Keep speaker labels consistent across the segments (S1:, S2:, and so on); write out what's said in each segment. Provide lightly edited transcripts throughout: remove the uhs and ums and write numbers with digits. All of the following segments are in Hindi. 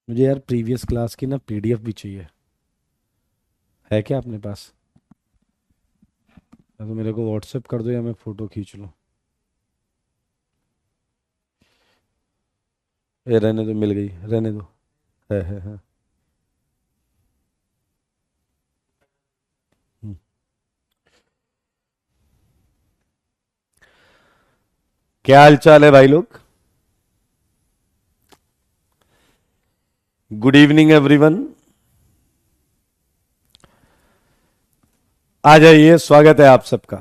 S1: मुझे यार प्रीवियस क्लास की ना पीडीएफ भी चाहिए। है क्या अपने पास? या तो मेरे को व्हाट्सएप कर दो या मैं फोटो खींच लूँ। ये रहने दो, मिल गई, रहने दो। है। हम्म। क्या हाल चाल है भाई लोग? Good evening everyone. आ जाइए, स्वागत है आप सबका।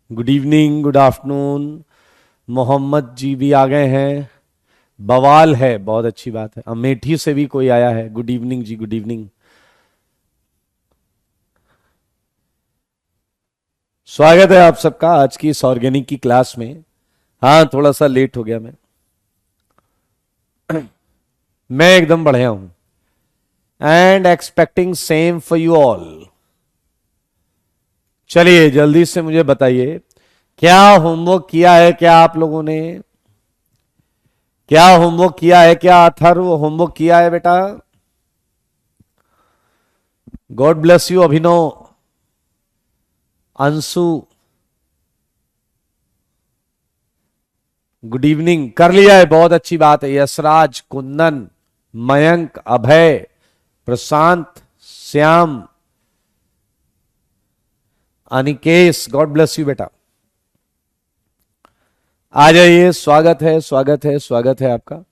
S1: Good evening, good afternoon. Mohammad ji भी आ गए हैं। बवाल है, बहुत अच्छी बात है। अमेठी से भी कोई आया है। गुड इवनिंग जी, गुड इवनिंग। स्वागत है आप सबका आज की इस ऑर्गेनिक की क्लास में। हाँ, थोड़ा सा लेट हो गया मैं एकदम बढ़िया हूं and expecting same for you all. चलिए जल्दी से मुझे बताइए, क्या होमवर्क किया है क्या आप लोगों ने? क्या होमवर्क किया है क्या? अथर्व होमवर्क किया है बेटा? God bless you Abhinav, Anshu. Good evening, कर लिया है, बहुत अच्छी बात है। Yashraj, Kundan, Mayank, Abhay, Prashant, Shyam, Anikesh, God bless you बेटा। आ जाइए, स्वागत है, स्वागत है, स्वागत है आपका।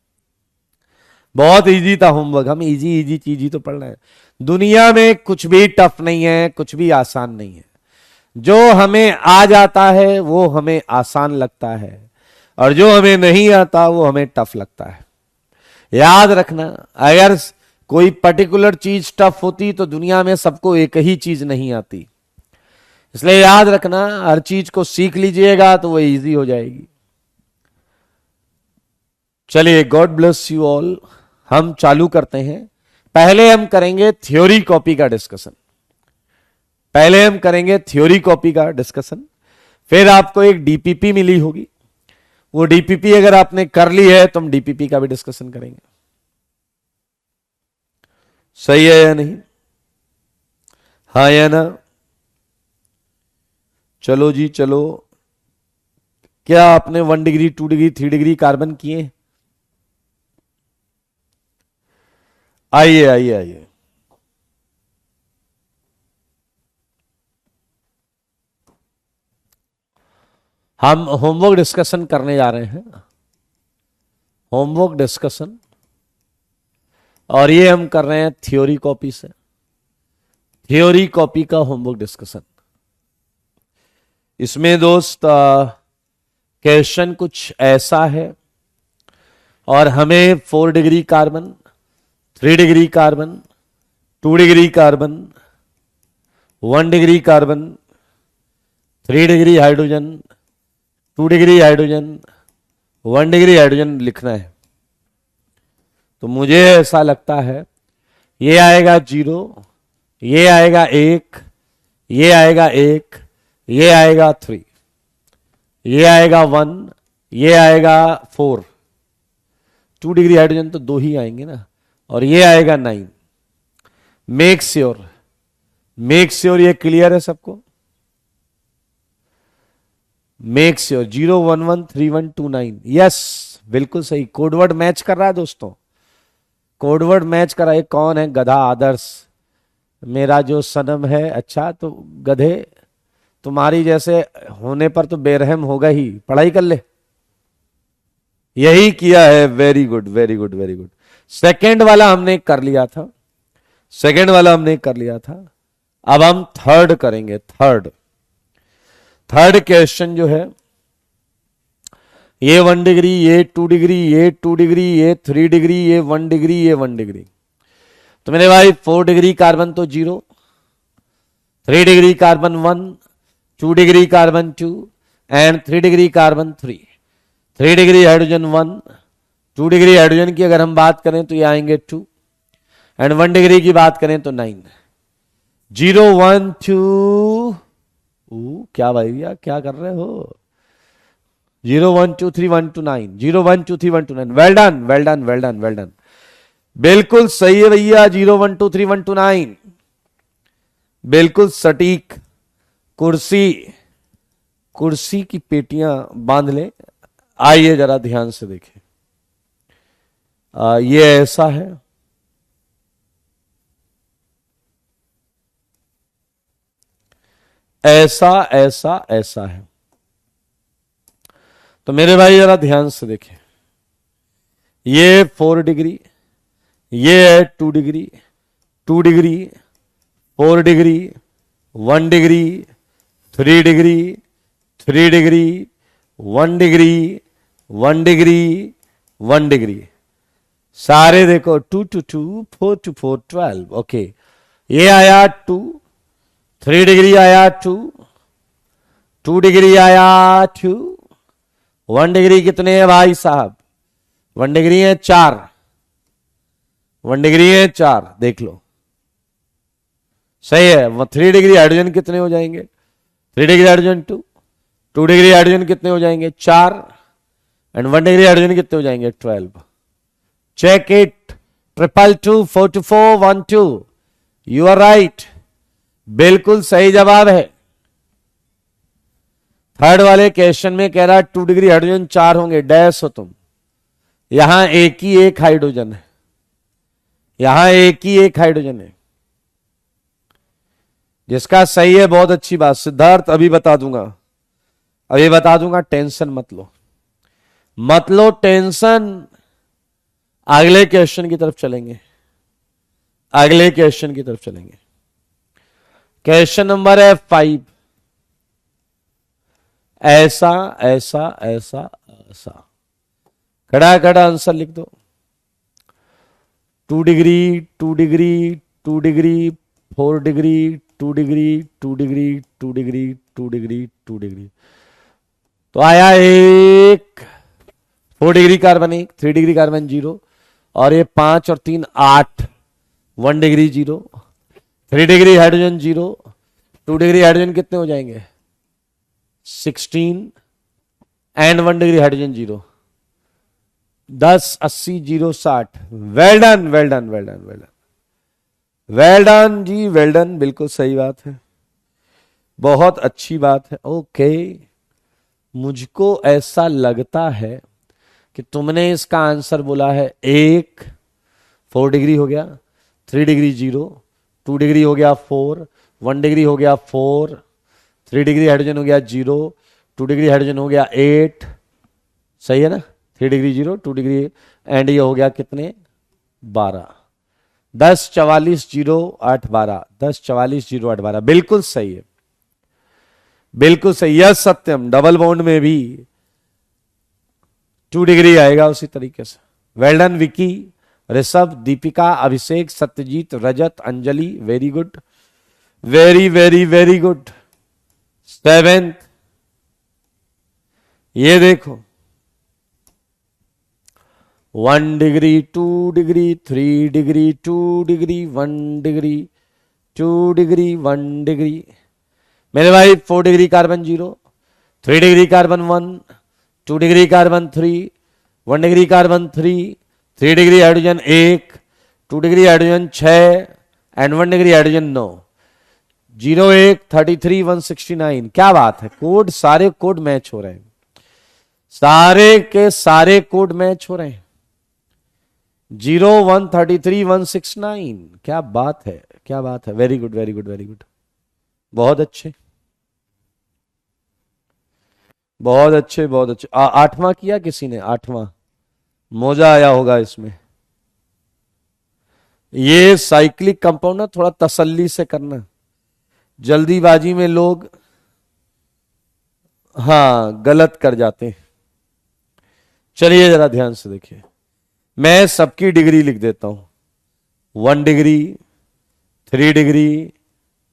S1: बहुत इजी था होमवर्क, हम इजी इजी चीज ही तो पढ़ रहे हैं। दुनिया में कुछ भी टफ नहीं है, कुछ भी आसान नहीं है। जो हमें आ जाता है वो हमें आसान लगता है, और जो हमें नहीं आता वो हमें टफ लगता है। याद रखना, अगर कोई पर्टिकुलर चीज टफ होती तो दुनिया में सबको एक ही चीज नहीं आती। इसलिए याद रखना, हर चीज को सीख लीजिएगा तो वो इजी हो जाएगी। चलिए, गॉड ब्लेस यू ऑल। हम चालू करते हैं। पहले हम करेंगे थ्योरी कॉपी का डिस्कशन। पहले हम करेंगे थ्योरी कॉपी का डिस्कशन। फिर आपको एक डीपीपी मिली होगी, वो डीपीपी अगर आपने कर ली है तो हम डीपीपी का भी डिस्कशन करेंगे। सही है या नहीं? हाँ या ना? चलो जी चलो। क्या आपने 1 डिग्री, 2 डिग्री, 3 डिग्री कार्बन किए? आइए आइए आइए। हम होमवर्क डिस्कशन करने जा रहे हैं। होमवर्क डिस्कशन, और ये हम कर रहे हैं थ्योरी कॉपी से। थ्योरी कॉपी का होमवर्क डिस्कशन। इसमें दोस्त क्वेश्चन कुछ ऐसा है, और हमें 4 degree carbon, 3 degree carbon, 2 degree carbon, 1 degree carbon, 3 degree hydrogen, 2 degree hydrogen, 1 degree hydrogen लिखना है। तो मुझे ऐसा लगता है ये आएगा 0, ये आएगा 1, ये आएगा 1, ये आएगा 3, ये आएगा 1, ये आएगा 4। 2 डिग्री हाइड्रोजन तो 2 ही आएंगे ना, और ये आएगा 9। मेक श्योर, मेक श्योर ये क्लियर है सबको। मेक श्योर 0113129, यस, बिल्कुल सही। कोडवर्ड मैच कर रहा है दोस्तों, कोडवर्ड मैच कर रहा है। कौन है? गधा आदर्श, मेरा जो सनम है। अच्छा, तो गधे, तुम्हारी जैसे होने पर तो बेरहम होगा ही, पढ़ाई कर ले। यही किया है, very good very good very good. Second वाला हमने कर लिया था, सेकेंड वाला हमने कर लिया था। अब हम थर्ड करेंगे। थर्ड, थर्ड क्वेश्चन जो है, ये 1 डिग्री, ये 2 डिग्री, ये 2 डिग्री, ये 3 डिग्री, ये 1 डिग्री, ये 1 डिग्री। तो मेरे भाई 4 डिग्री कार्बन तो 0, 3 degree carbon 1, 2 degree carbon 2, and 3 degree carbon 3। 3 degree hydrogen 1, 2 degree hydrogen की अगर हम बात करें तो ये आएंगे 2, एंड 1 डिग्री की बात करें तो 9। 0 1 2। क्या भाई भैया क्या कर रहे हो? 0123129 0123129 well done well done well done well done, बिल्कुल सही है भैया। 0123129 बिल्कुल सटीक। कुर्सी, कुर्सी की पेटियां बांध ले। आइए जरा ध्यान से देखें। ये ऐसा है, ऐसा ऐसा ऐसा है। तो मेरे भाई जरा ध्यान से देखें। ये 4 डिग्री, ये है 2 degree, 2 degree, 4 degree, 1 degree, 3 degree, 3 degree, 1 degree, 1 degree, 1 degree. सारे देखो 2 to 2, 4 to 4, 12। ओके, ये आया 2, 3 डिग्री आया 2, 2 डिग्री आया 2, 1 डिग्री कितने हैं भाई साहब? 1 डिग्री है 4, 1 डिग्री है 4, देख लो सही है। 3 डिग्री हाइड्रोजन कितने हो जाएंगे? 3 डिग्री हाइड्रोजन 2, 2 डिग्री हाइड्रोजन कितने हो जाएंगे? 4, एंड 1 डिग्री हाइड्रोजन कितने हो जाएंगे? 12। Check it. 222 44 12, you are right, बिल्कुल सही जवाब है। थर्ड वाले क्वेश्चन में कह रहा 2 डिग्री हाइड्रोजन 4 होंगे, डैश हो तुम। यहां एक ही एक हाइड्रोजन है, यहां एक ही एक हाइड्रोजन है। जिसका सही है बहुत अच्छी बात। सिद्धार्थ अभी बता दूंगा, अभी बता दूंगा, टेंशन मत लो, मत लो टेंशन। अगले क्वेश्चन की तरफ चलेंगे, अगले क्वेश्चन की तरफ चलेंगे। क्वेश्चन नंबर है 5। ऐसा ऐसा ऐसा ऐसा, खड़ा खड़ा आंसर लिख दो। 2 degree, 2 degree, 2 degree, 4 degree, 2 degree, 2 degree, 2 degree, 2 degree, 2 degree. तो आया एक 4 डिग्री कार्बन 1, 3 डिग्री कार्बन 0, और ये 5 और 3 8, 1 degree 0, 3 degree hydrogen 0, 2 degree hydrogen कितने हो जाएंगे? 16, and 1 degree hydrogen 0, 10 80 0 60। Well done well done well done well done well done जी, वेल डन, बिल्कुल सही बात है, बहुत अच्छी बात है। ओके, मुझको ऐसा लगता है कि तुमने इसका आंसर बोला है एक। 4 डिग्री हो गया, 3 डिग्री 0, 2 डिग्री हो गया 4, 1 डिग्री हो गया 4, 3 डिग्री हाइड्रोजन हो गया 0, 2 डिग्री हाइड्रोजन हो गया 8। सही है ना? 3 डिग्री 0, 2 डिग्री, एंड ये हो गया कितने? 12। 10 44 0 8 12, 10 44 0 8 12, बिल्कुल सही है, बिल्कुल सही। यस सत्यम, डबल बॉन्ड में भी 2 डिग्री आएगा उसी तरीके से। Well done Vicky, Rishabh, Deepika, Abhishek, Satyajit, Rajat, Anjali, very good, very very very good. 7th, ये देखो 1 degree, 2 degree, 3 degree, 2 degree, 1 degree, 2 degree, 1 degree. मेरे भाई 4 degree carbon 0, 3 degree carbon 1, 2 degree carbon 3, 1 degree carbon 3, 3 degree hydrogen 1, 2 degree hydrogen 6, and 1 degree hydrogen 9। 0 1 33 169। क्या बात है, कोड, सारे कोड मैच हो रहे हैं, सारे के सारे कोड मैच हो रहे हैं। 0 1 33 169। क्या बात है, क्या बात है, very good very good very good, बहुत अच्छे बहुत अच्छे बहुत अच्छे। 8वां किया किसी ने? 8वां मोजा आया होगा इसमें। ये साइक्लिक कंपाउंड ना, थोड़ा तसल्ली से करना, जल्दीबाजी में लोग हाँ गलत कर जाते हैं। चलिए जरा ध्यान से देखिए, मैं सबकी डिग्री लिख देता हूं। 1 degree, 3 degree,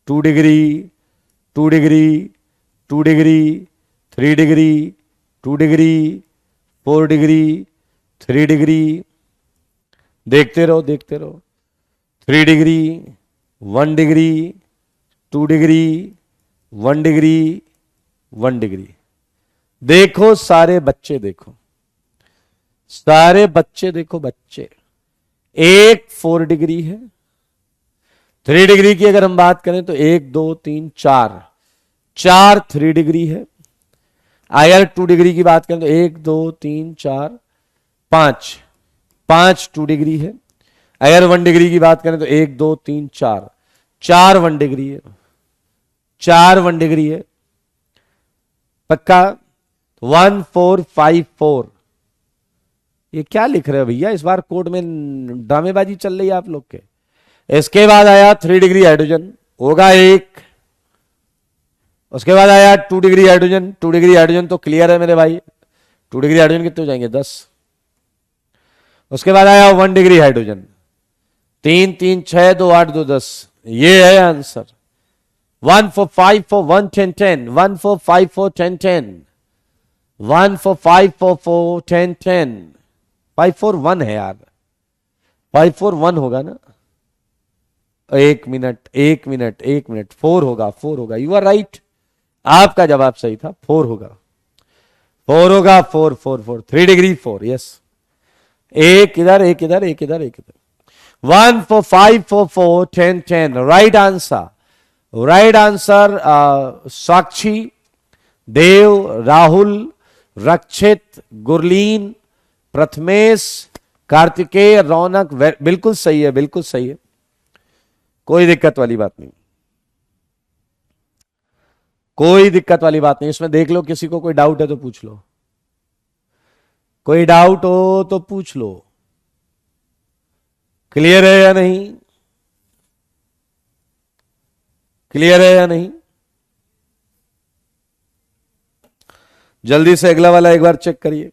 S1: 2 degree, 2 degree, 2 degree, 3 degree, 2 degree, 4 degree, 3 degree, देखते रहो देखते रहो, 3 degree, 1 degree, 2 degree, 1 degree, 1 degree. देखो सारे बच्चे, देखो सारे बच्चे, देखो बच्चे, एक 4 डिग्री है। 3 डिग्री की अगर हम बात करें तो 1 2 3 4, 4 3 डिग्री है। अगर 2 डिग्री की बात करें तो 1 2 3 4 5, 5 2 डिग्री है। अगर 1 डिग्री की बात करें तो 1 2 3 4, 4 1 डिग्री है, 4 1 डिग्री है। पक्का? 1 4 5 4। ये क्या लिख रहे हो भैया, इस बार कोड में ड्रामेबाजी चल रही है आप लोग के। इसके बाद आया 3 डिग्री हाइड्रोजन, होगा 1। उसके बाद आया 2 डिग्री हाइड्रोजन, 2 डिग्री हाइड्रोजन तो क्लियर है मेरे भाई। 2 डिग्री हाइड्रोजन कितने हो जाएंगे? 10। उसके बाद आया 1 डिग्री हाइड्रोजन, 3 3 6 2 8 2 10। ये है आंसर। 1 4 5 4 1 10 10, 1 4 5 4 10 10, 1 4 5 4 4 10 10। 5 4 1 है यार, 5 4 1 होगा ना? 1 मिनट 1 मिनट 1 मिनट, 4 होगा, 4 होगा। यू आर राइट, आपका जवाब सही था, 4 होगा, 4 होगा। 4 4 4, 3 डिग्री 4, यस। एक इधर, एक इधर, एक इधर, एक इधर। 1 4 5 4 4 10 10, राइट आंसर। राइट आंसर साक्षी, देव, राहुल, रक्षित, गुरलीन, प्रथमेश, कार्तिकेय, रौनक, बिल्कुल सही है, बिल्कुल सही है, कोई दिक्कत वाली बात नहीं, कोई दिक्कत वाली बात नहीं। इसमें देख लो, किसी को कोई डाउट है तो पूछ लो, कोई डाउट हो तो पूछ लो। क्लियर है या नहीं? क्लियर है या नहीं? जल्दी से अगला वाला एक बार चेक करिए।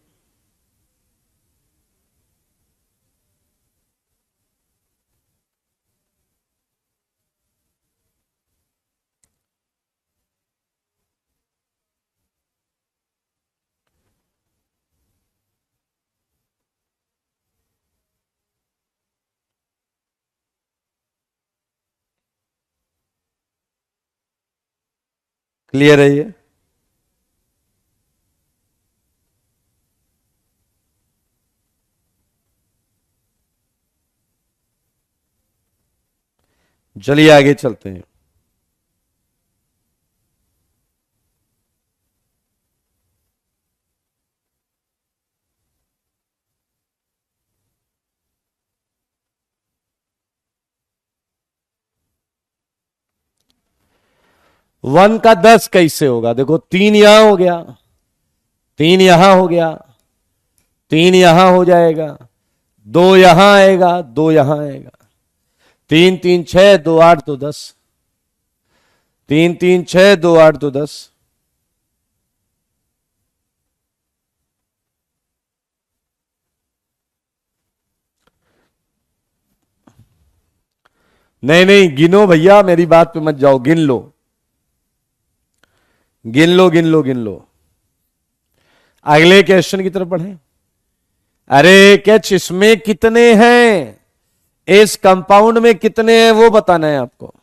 S1: क्लियर है ये? चलिए आगे चलते हैं। वन का 10 कैसे होगा? देखो 3 यहां हो गया, 3 यहां हो गया, 3 यहां हो जाएगा, 2 यहां आएगा, 2 यहां आएगा। 3 3 6 2 8 2 10, 3 3 6 2 8 2 10। नहीं नहीं, गिनो भैया, मेरी बात पे मत जाओ, गिन लो, गिन लो, गिन लो, गिन लो। अगले क्वेश्चन की तरफ बढ़े। अरे कैच, इसमें कितने हैं, इस कंपाउंड में कितने हैं वो बताना है आपको।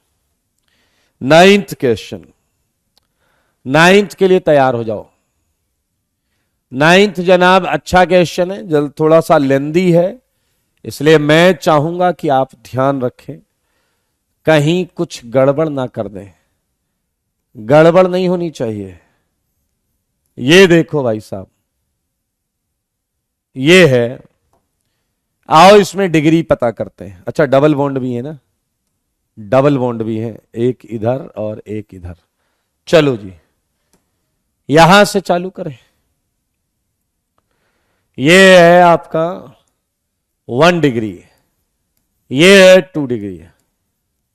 S1: 9th क्वेश्चन, 9th के लिए तैयार हो जाओ। 9th जनाब अच्छा क्वेश्चन है, जल्द थोड़ा सा लेंदी है, इसलिए मैं चाहूंगा कि आप ध्यान रखें, कहीं कुछ गड़बड़ ना कर दें, गड़बड़ नहीं होनी चाहिए। ये देखो भाई साहब, ये है, आओ इसमें डिग्री पता करते हैं। अच्छा डबल बॉन्ड भी है ना, डबल बॉन्ड भी है, एक इधर और एक इधर। चलो जी यहां से चालू करें। ये है आपका 1 डिग्री, ये है 2 degree,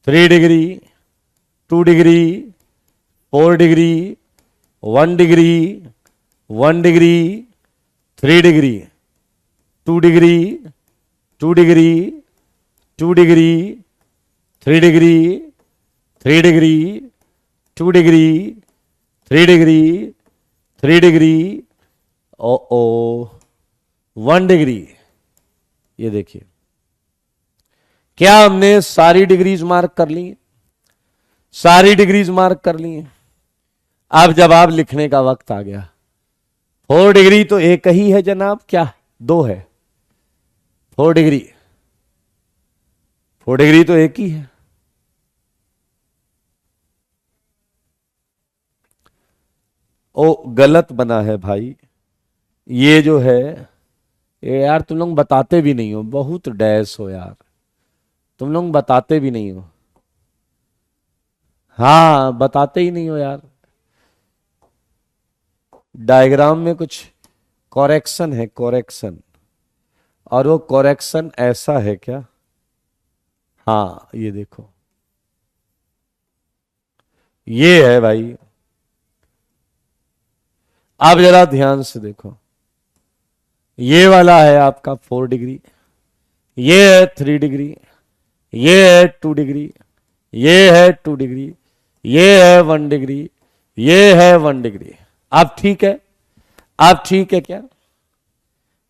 S1: 3 degree, 2 degree, 4 degree, 1 degree, 1 degree, 3 degree, 2 degree, 2 degree, 2 degree, 3 degree, 3 degree, 2 degree, 3 degree, 3 degree, ओ 1 डिग्री। ये देखिए, क्या हमने सारी डिग्रीज मार्क कर ली? सारी डिग्रीज मार्क कर ली हैं। अब जवाब लिखने का वक्त आ गया। 4 डिग्री तो एक ही है जनाब, क्या 2 है? 4 डिग्री, 4 डिग्री तो एक ही है। ओ गलत बना है भाई, ये जो है ये यार तुम लोग बताते भी नहीं हो, बहुत डैश हो यार, तुम लोग बताते भी नहीं हो। हाँ बताते ही नहीं हो यार। डायग्राम में कुछ कॉरेक्शन है, कॉरेक्शन, और वो कॉरेक्शन ऐसा है क्या? हाँ ये देखो, ये है भाई। आप जरा ध्यान से देखो, ये वाला है आपका 4 डिग्री, ये है 3 डिग्री, ये है 2 डिग्री, ये है 2 डिग्री, ये है 1 डिग्री, ये है 1 डिग्री। अब ठीक है, अब ठीक है क्या?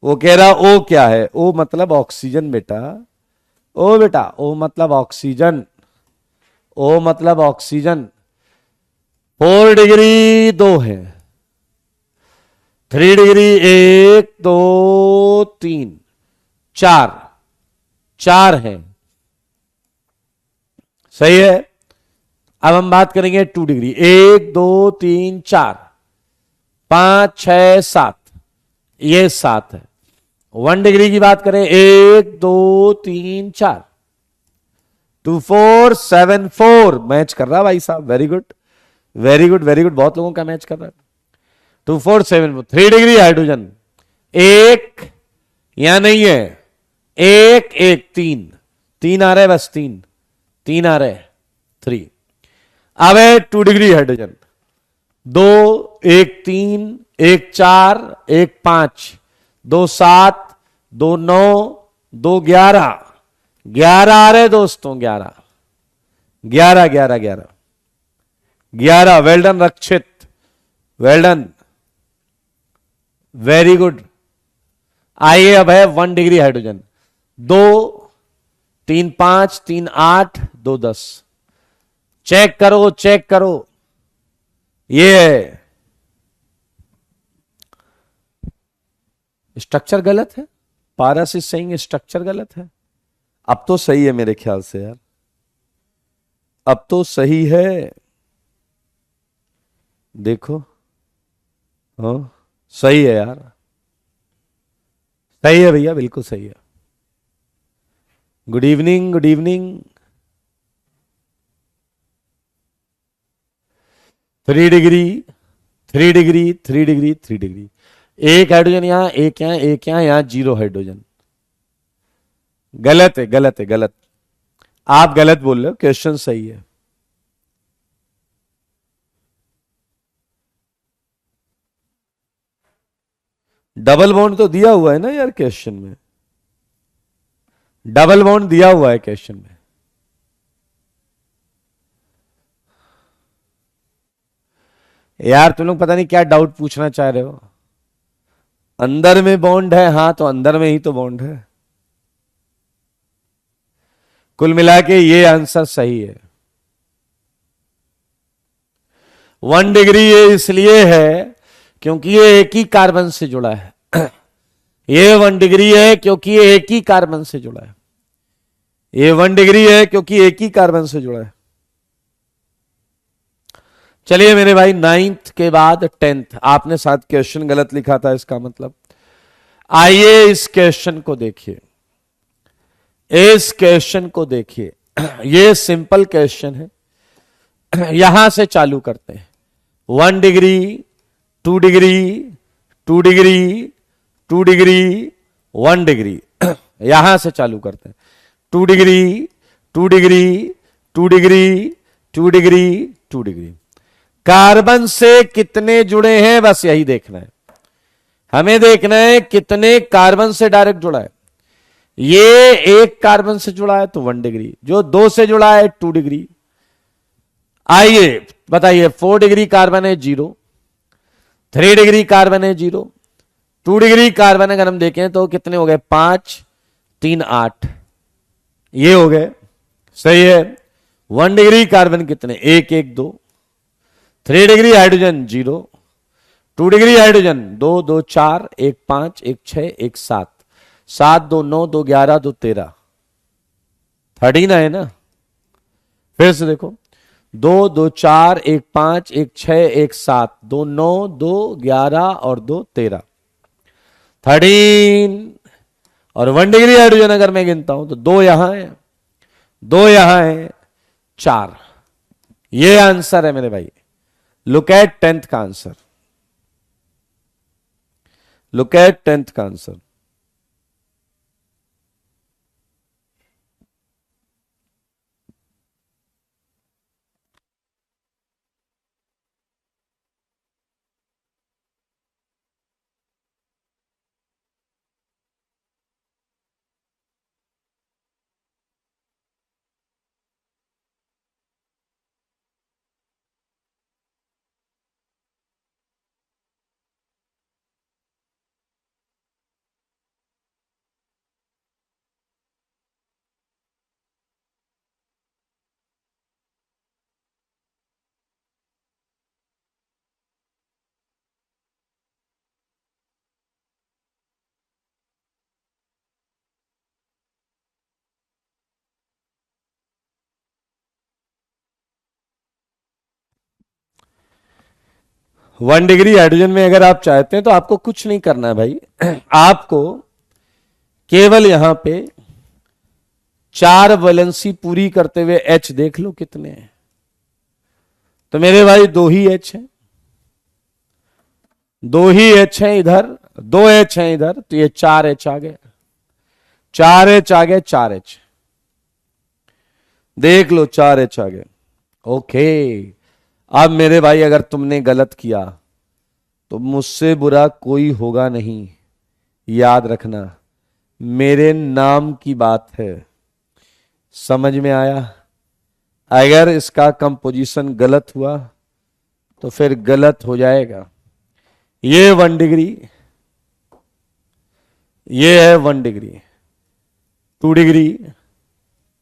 S1: वो कह रहा ओ क्या है? ओ मतलब ऑक्सीजन बेटा, ओ बेटा ओ मतलब ऑक्सीजन, ओ मतलब ऑक्सीजन। 4 डिग्री 2 है, 3 डिग्री 1 2 3 4, 4 है, सही है। अब हम बात करेंगे 2 डिग्री, 1 2 3 4 5 6 7, ये 7 है। 1 डिग्री की बात करें, 1 2 3 4 2 4 7 4, मैच कर रहा भाई साहब, very good very good very good, बहुत लोगों का मैच कर रहा है। 2 4 7 4, 3 डिग्री हाइड्रोजन, एक यहां नहीं है, एक एक 3, 3 आ रहे बस, 3 3 आ रहे, 3। अब है 2 डिग्री हाइड्रोजन, 2 1 3 1 4 1 5 2 7 2 9 2 11, 11 आ रहे दोस्तों, 11 11 11 11 11। वेल डन रक्षित, वेल डन, वेरी गुड। आइए अब है 1 डिग्री हाइड्रोजन, 2 3 5 3 8 2 10, चेक करो चेक करो, ये है स्ट्रक्चर गलत है, पारस इज सेइंग स्ट्रक्चर गलत है। अब तो सही है मेरे ख्याल से यार, अब तो सही है, देखो, हाँ सही है यार, सही है भैया, बिल्कुल सही है। Good evening good evening. 3 degree 3 degree 3 degree 3 degree, एक हाइड्रोजन यहां, एक यहां, एक यहां, यहां 0 हाइड्रोजन। गलत है गलत है गलत, आप गलत बोल रहे हो, क्वेश्चन सही है। डबल बॉन्ड तो दिया हुआ है ना यार क्वेश्चन में, डबल बॉन्ड दिया हुआ है क्वेश्चन में। यार तुम लोग पता नहीं क्या डाउट पूछना चाह रहे हो, अंदर में बॉन्ड है, हाँ तो अंदर में ही तो बॉन्ड है। कुल मिला के ये आंसर सही है। 1 डिग्री ये इसलिए है क्योंकि ये एक ही कार्बन से जुड़ा है। ये 1 डिग्री है क्योंकि ये एक ही कार्बन से जुड़ा है, ये 1 डिग्री है क्योंकि एक ही कार्बन से जुड़ा है। चलिए मेरे भाई, 9th के बाद 10th, आपने साथ क्वेश्चन गलत लिखा था, इसका मतलब आइए इस क्वेश्चन को देखिए, इस क्वेश्चन को देखिए। ये सिंपल क्वेश्चन है, यहां से चालू करते हैं। 1 degree 2 degree 2 degree 2 degree 1 degree, यहां से चालू करते हैं। 2 degree 2 degree 2 degree 2 degree 2 degree, carbon से कितने जुड़े हैं, बस यही देखना है हमें, देखना है कितने कार्बन से डायरेक्ट जुड़ा है। ये एक कार्बन से जुड़ा है तो 1 डिग्री, जो 2 से जुड़ा है 2 डिग्री। आइए बताइए, 4 डिग्री कार्बन है 0, 3 डिग्री कार्बन है 0, 2 डिग्री कार्बन अगर हम देखें तो कितने हो गए, 5 3 8, ये हो गए, सही है। 1 डिग्री कार्बन कितने, 1 1 2, 3 डिग्री हाइड्रोजन 0, 2 डिग्री हाइड्रोजन, 2 2 4 1 5 1 6 1 7, 7 2 9 2 11 2 13, 13 है ना। फिर से देखो, 2 2 4 1 5 1 6 1 7, 2 9 2 11 और 2 13, 13। और 1 डिग्री हाइड्रोजन अगर मैं गिनता हूं तो 2 यहां है, 2 यहां है, 4। ये आंसर है मेरे भाई। लुक एट 10th का आंसर, लुक एट 10th का आंसर। वन डिग्री हाइड्रोजन में अगर आप चाहते हैं तो आपको कुछ नहीं करना है भाई। आपको केवल यहां पे 4 वैलेंसी पूरी करते हुए एच देख लो कितने हैं। तो मेरे भाई 2 ही एच हैं, 2 ही एच हैं इधर, 2 एच हैं इधर, तो ये 4 एच आ गए, 4 एच आ गए, 4 एच देख लो, 4 एच आ गए। ओके, अब मेरे भाई अगर तुमने गलत किया तो मुझसे बुरा कोई होगा नहीं, याद रखना, मेरे नाम की बात है। समझ में आया? अगर इसका कंपोजिशन गलत हुआ तो फिर गलत हो जाएगा। ये 1 डिग्री, ये है 1 degree, 2 degree,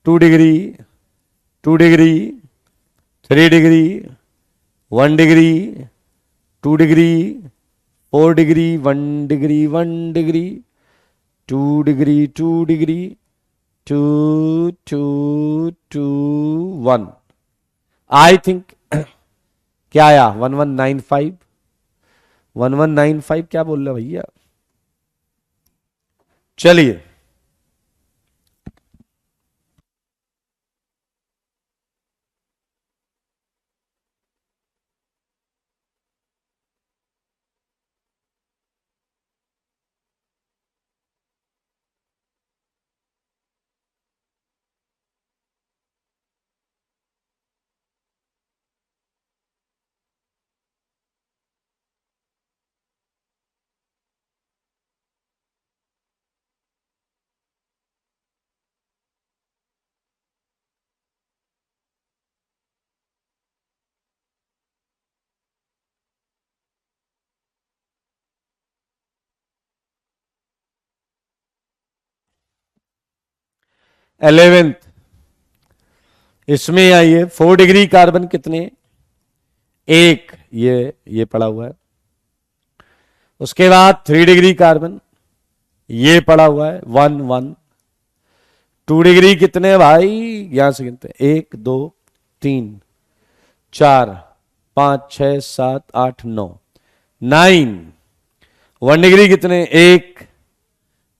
S1: 2 degree, 2 degree, 3 degree, 1 degree, 2 degree, 4 degree, 1 degree, 1 degree, 2 degree, 2 degree, 2 2 2 1। I think क्या आया? 1195, 1195 क्या बोल रहे भैया? चलिए, एलेवेंथ, इसमें आइए, 4 डिग्री कार्बन कितने? एक, ये पड़ा हुआ है। उसके बाद 3 डिग्री कार्बन, ये पड़ा हुआ है, 1 1। 2 डिग्री कितने भाई? यहां से गिनते हैं, 1 2 3 4 5 6 7 8 9, 9। 1 डिग्री कितने? 1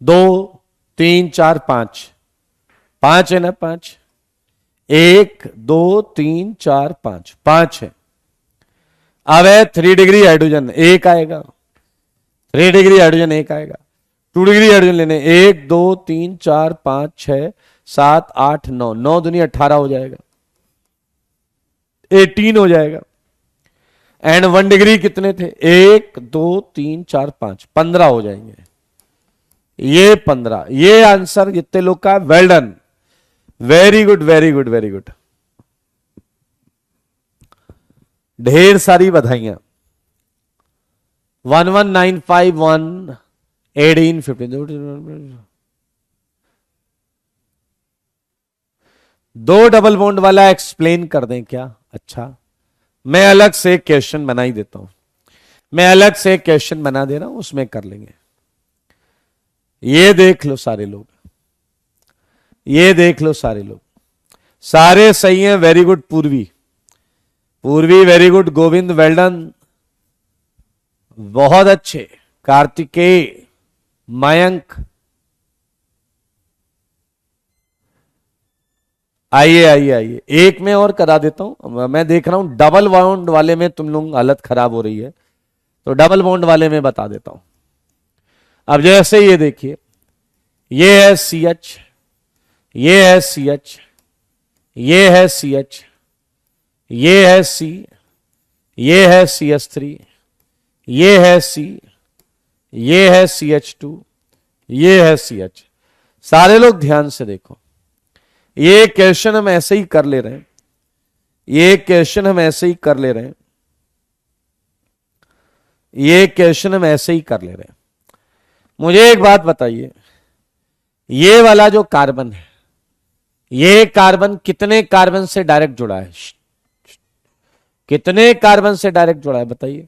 S1: 2 3 4 5, 5 है ना, 5, 1 2 3 4 5, 5 है। अब है 3 डिग्री हाइड्रोजन, एक आएगा, 3 डिग्री हाइड्रोजन एक आएगा। 2 डिग्री हाइड्रोजन लेने, 1 2 3 4 5 6 7 8 9, 9 दूनी 18 हो जाएगा, 18 हो जाएगा। एंड 1 डिग्री कितने थे? 1 2 3 4 5, 15 हो जाएंगे। ये 15, ये आंसर जितने लोग का, well done, very good, very good, very good, ढेर सारी बधाइयां। 11951 1815, 2 डबल बॉन्ड वाला एक्सप्लेन कर दें क्या? अच्छा, मैं अलग से क्वेश्चन बना ही देता हूं। मैं अलग से क्वेश्चन बना दे रहा हूं, उसमें कर लेंगे। ये देख लो सारे लोग, ये देख लो सारे लोग, सारे सही हैं। वेरी गुड पूर्वी, पूर्वी very good. Govind well done, बहुत अच्छे। कार्तिकेय, मयंक, आइए आइए आइए, एक में और करा देता हूं। मैं देख रहा हूं डबल बाउंड वाले में तुम लोग हालत खराब हो रही है, तो डबल बॉन्ड वाले में बता देता हूं। अब जैसे ये देखिए, ये है CH, ये है CH, ये है CH, ये है C, ये है CH3, ये है C, ये है CH2, ये है CH। सारे लोग ध्यान से देखो, ये क्वेश्चन हम ऐसे ही कर ले रहे हैं, ये क्वेश्चन हम ऐसे ही कर ले रहे हैं, ये क्वेश्चन हम ऐसे ही कर ले रहे हैं। मुझे एक बात बताइए, ये वाला जो कार्बन है, ये कार्बन कितने कार्बन से डायरेक्ट जुड़ा है? कितने कार्बन से डायरेक्ट जुड़ा है बताइए?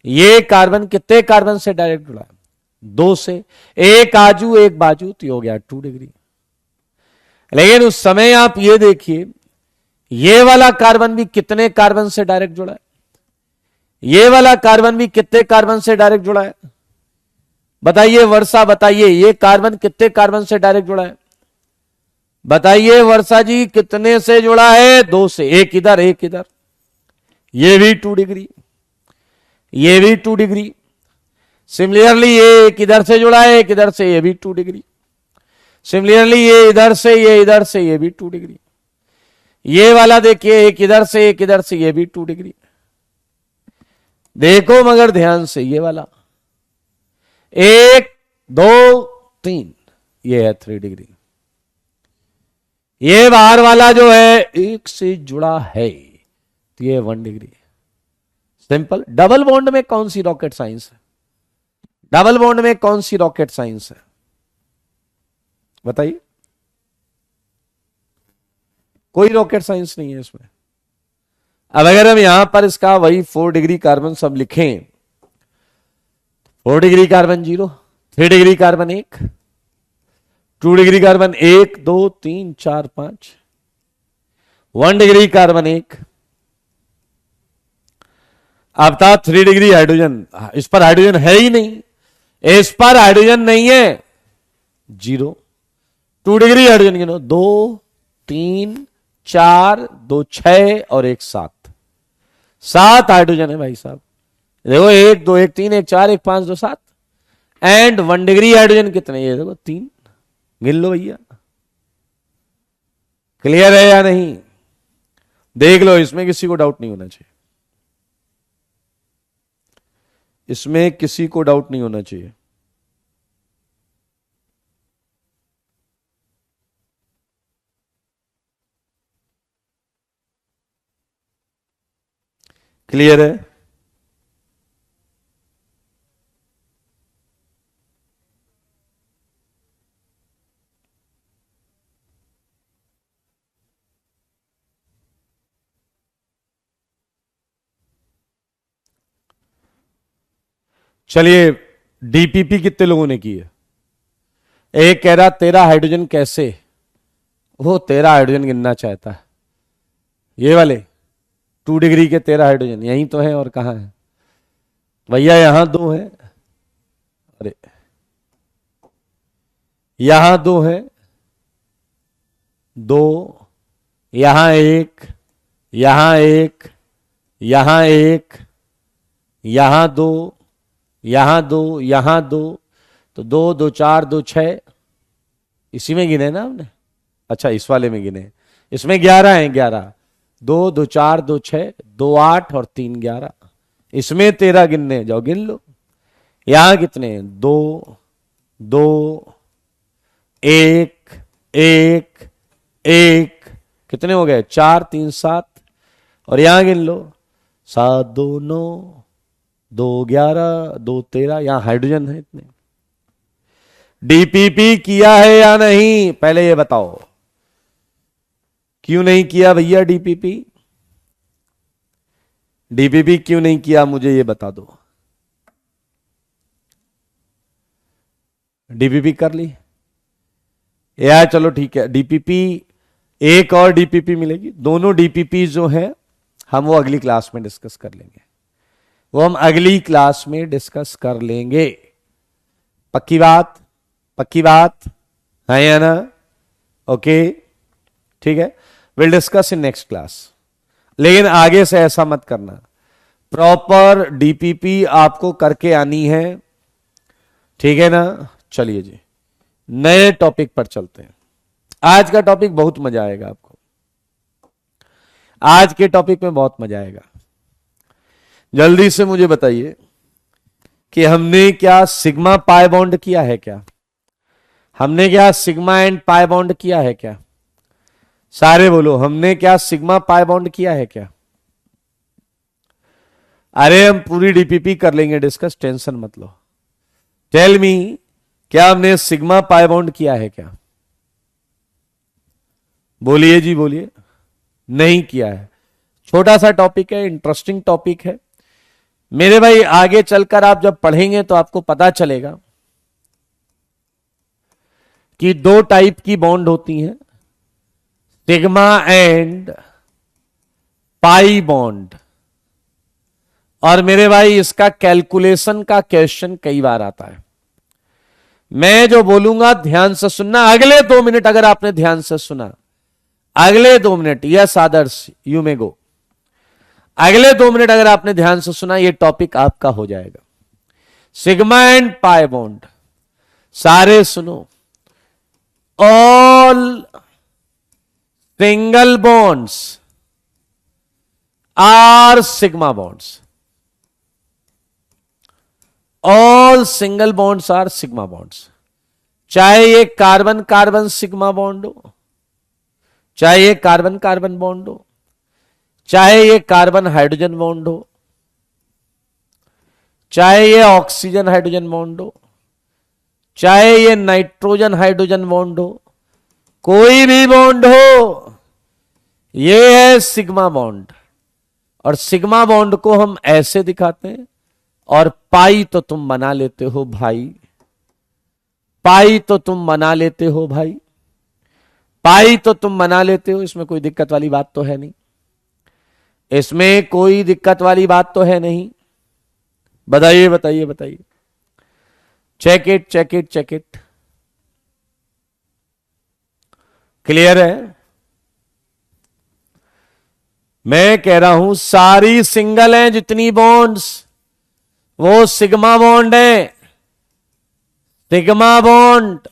S1: ये कार्बन कितने कार्बन से डायरेक्ट जुड़ा है? 2 से। एक आजू एक बाजू, तो हो गया 2 डिग्री। लेकिन उस समय आप ये देखिए, ये वाला कार्बन भी कितने कार्बन से डायरेक्ट जुड़ा है? ये वाला कार्बन भी कितने कार्बन से डायरेक्ट जुड़ा है? बताइए वर्षा, बताइए ये कार्बन कितने कार्बन से डायरेक्ट जुड़ा है? बताइए वर्षा जी, कितने से जुड़ा है? 2 से। एक इधर एक इधर, ये भी 2 डिग्री, ये भी 2 डिग्री। सिमिलरली ये एक इधर से जुड़ा है, एक इधर से, ये भी 2 डिग्री। सिमिलरली ये इधर से, ये इधर से, ये भी 2 डिग्री। ये वाला देखिए, एक इधर से एक इधर से, ये भी 2 डिग्री। देखो मगर ध्यान से, ये वाला 1 2 3, ये है 3 डिग्री। ये बाहर वाला जो है एक से जुड़ा है, तो ये 1 डिग्री। सिंपल। डबल बॉन्ड में कौन सी रॉकेट साइंस है? डबल बॉन्ड में कौन सी रॉकेट साइंस है बताइए? कोई रॉकेट साइंस नहीं है इसमें। अब अगर हम यहां पर इसका वही 4 डिग्री कार्बन सब लिखें, 4 degree carbon 0, 3 degree carbon 1, 2 degree carbon 1 2 3 4 5, 1 degree carbon 1। अब था 3 डिग्री हाइड्रोजन, इस पर हाइड्रोजन है ही नहीं, इस पर हाइड्रोजन नहीं है, 0। 2 डिग्री हाइड्रोजन गिनो, 2 3 4 2 6 और 1 7, 7 हाइड्रोजन है भाई साहब। देखो 1 2 1 3 1 4 1 5 2 7 एंड 1 डिग्री हाइड्रोजन कितने? ये देखो 3, गिन लो भैया। क्लियर है या नहीं? देख लो, इसमें किसी को डाउट नहीं होना चाहिए, इसमें किसी को डाउट नहीं होना चाहिए। क्लियर है? चलिए, डीपीपी कितने लोगों ने की है? एक कह रहा 13 हाइड्रोजन कैसे, वो 13 हाइड्रोजन गिनना चाहता है। ये वाले 2 डिग्री के 13 हाइड्रोजन यहीं तो है, और कहां है भैया? यहां 2 है, अरे यहां 2 है, 2, यहां 1, यहां 1, यहां 1, यहां 2, यहां 2, यहां 2, तो 2 2 4 2 6, इसी में गिने ना हमने? अच्छा, इस वाले में गिने, इसमें 11 है, 11, 2 2 4 2 6 2 8 और 3 11, इसमें 13 गिनने जाओ, गिन लो। यहां कितने? 2 2 1 1 1, कितने हो गए? 4 3 7, और यहां गिन लो, 7 2 9 2 11 2 13, यहां हाइड्रोजन है इतने। डीपीपी किया है या नहीं पहले ये बताओ? क्यों नहीं किया भैया डीपीपी? डीपीपी क्यों नहीं किया मुझे ये बता दो। डीपीपी कर ली यार, चलो ठीक है। डीपीपी एक और डीपीपी मिलेगी, दोनों डीपीपी जो है हम वो अगली क्लास में डिस्कस कर लेंगे, वो हम अगली क्लास में डिस्कस कर लेंगे। पक्की बात, पक्की बात है या ना? ओके ठीक है, will discuss in next class. लेकिन आगे से ऐसा मत करना, प्रॉपर डीपीपी आपको करके आनी है, ठीक है ना? चलिए जी, नए टॉपिक पर चलते हैं। आज का टॉपिक बहुत मजा आएगा आपको, आज के टॉपिक में बहुत मजा आएगा। जल्दी से मुझे बताइए कि हमने क्या सिग्मा पाई बॉन्ड किया है क्या? हमने क्या सिग्मा एंड पाई बॉन्ड किया है क्या? सारे बोलो, हमने क्या सिग्मा पाई बॉन्ड किया है क्या? अरे हम पूरी डीपीपी कर लेंगे डिस्कस, टेंशन मत लो। टेल मी, क्या हमने सिग्मा पाई बॉन्ड किया है क्या? बोलिए जी बोलिए। नहीं किया है। छोटा सा टॉपिक है, इंटरेस्टिंग टॉपिक है मेरे भाई। आगे चलकर आप जब पढ़ेंगे तो आपको पता चलेगा कि दो टाइप की बॉन्ड होती हैं, सिग्मा एंड पाई बॉन्ड। और मेरे भाई इसका कैलकुलेशन का क्वेश्चन कई बार आता है। मैं जो बोलूंगा ध्यान से सुनना, अगले 2 मिनट अगर आपने ध्यान से सुना, अगले 2 minute, yes Adarsh you may go, अगले 2 मिनट अगर आपने ध्यान से सुना, ये टॉपिक आपका हो जाएगा। सिग्मा एंड पाई बॉन्ड, सारे सुनो। All single bonds are sigma bonds. All single bonds are sigma bonds. चाहे ये कार्बन कार्बन सिग्मा बॉन्ड हो, चाहे ये कार्बन कार्बन बॉन्ड हो, चाहे ये कार्बन हाइड्रोजन बॉन्ड हो, चाहे ये ऑक्सीजन हाइड्रोजन बॉन्ड हो, चाहे ये नाइट्रोजन हाइड्रोजन बॉन्ड हो, कोई भी बॉन्ड हो, ये है सिग्मा बॉन्ड। और सिग्मा बॉन्ड को हम ऐसे दिखाते हैं, और पाई तो तुम बना लेते हो भाई, पाई तो तुम बना लेते हो भाई, पाई तो तुम बना लेते हो। इसमें कोई दिक्कत वाली बात तो है नहीं, इसमें कोई दिक्कत वाली बात तो है नहीं। बताइए बताइए बताइए, check it check it check it, clear है? मैं कह रहा हूं सारी सिंगल हैं जितनी बॉन्ड्स, वो सिग्मा बॉन्ड है। सिग्मा बॉन्ड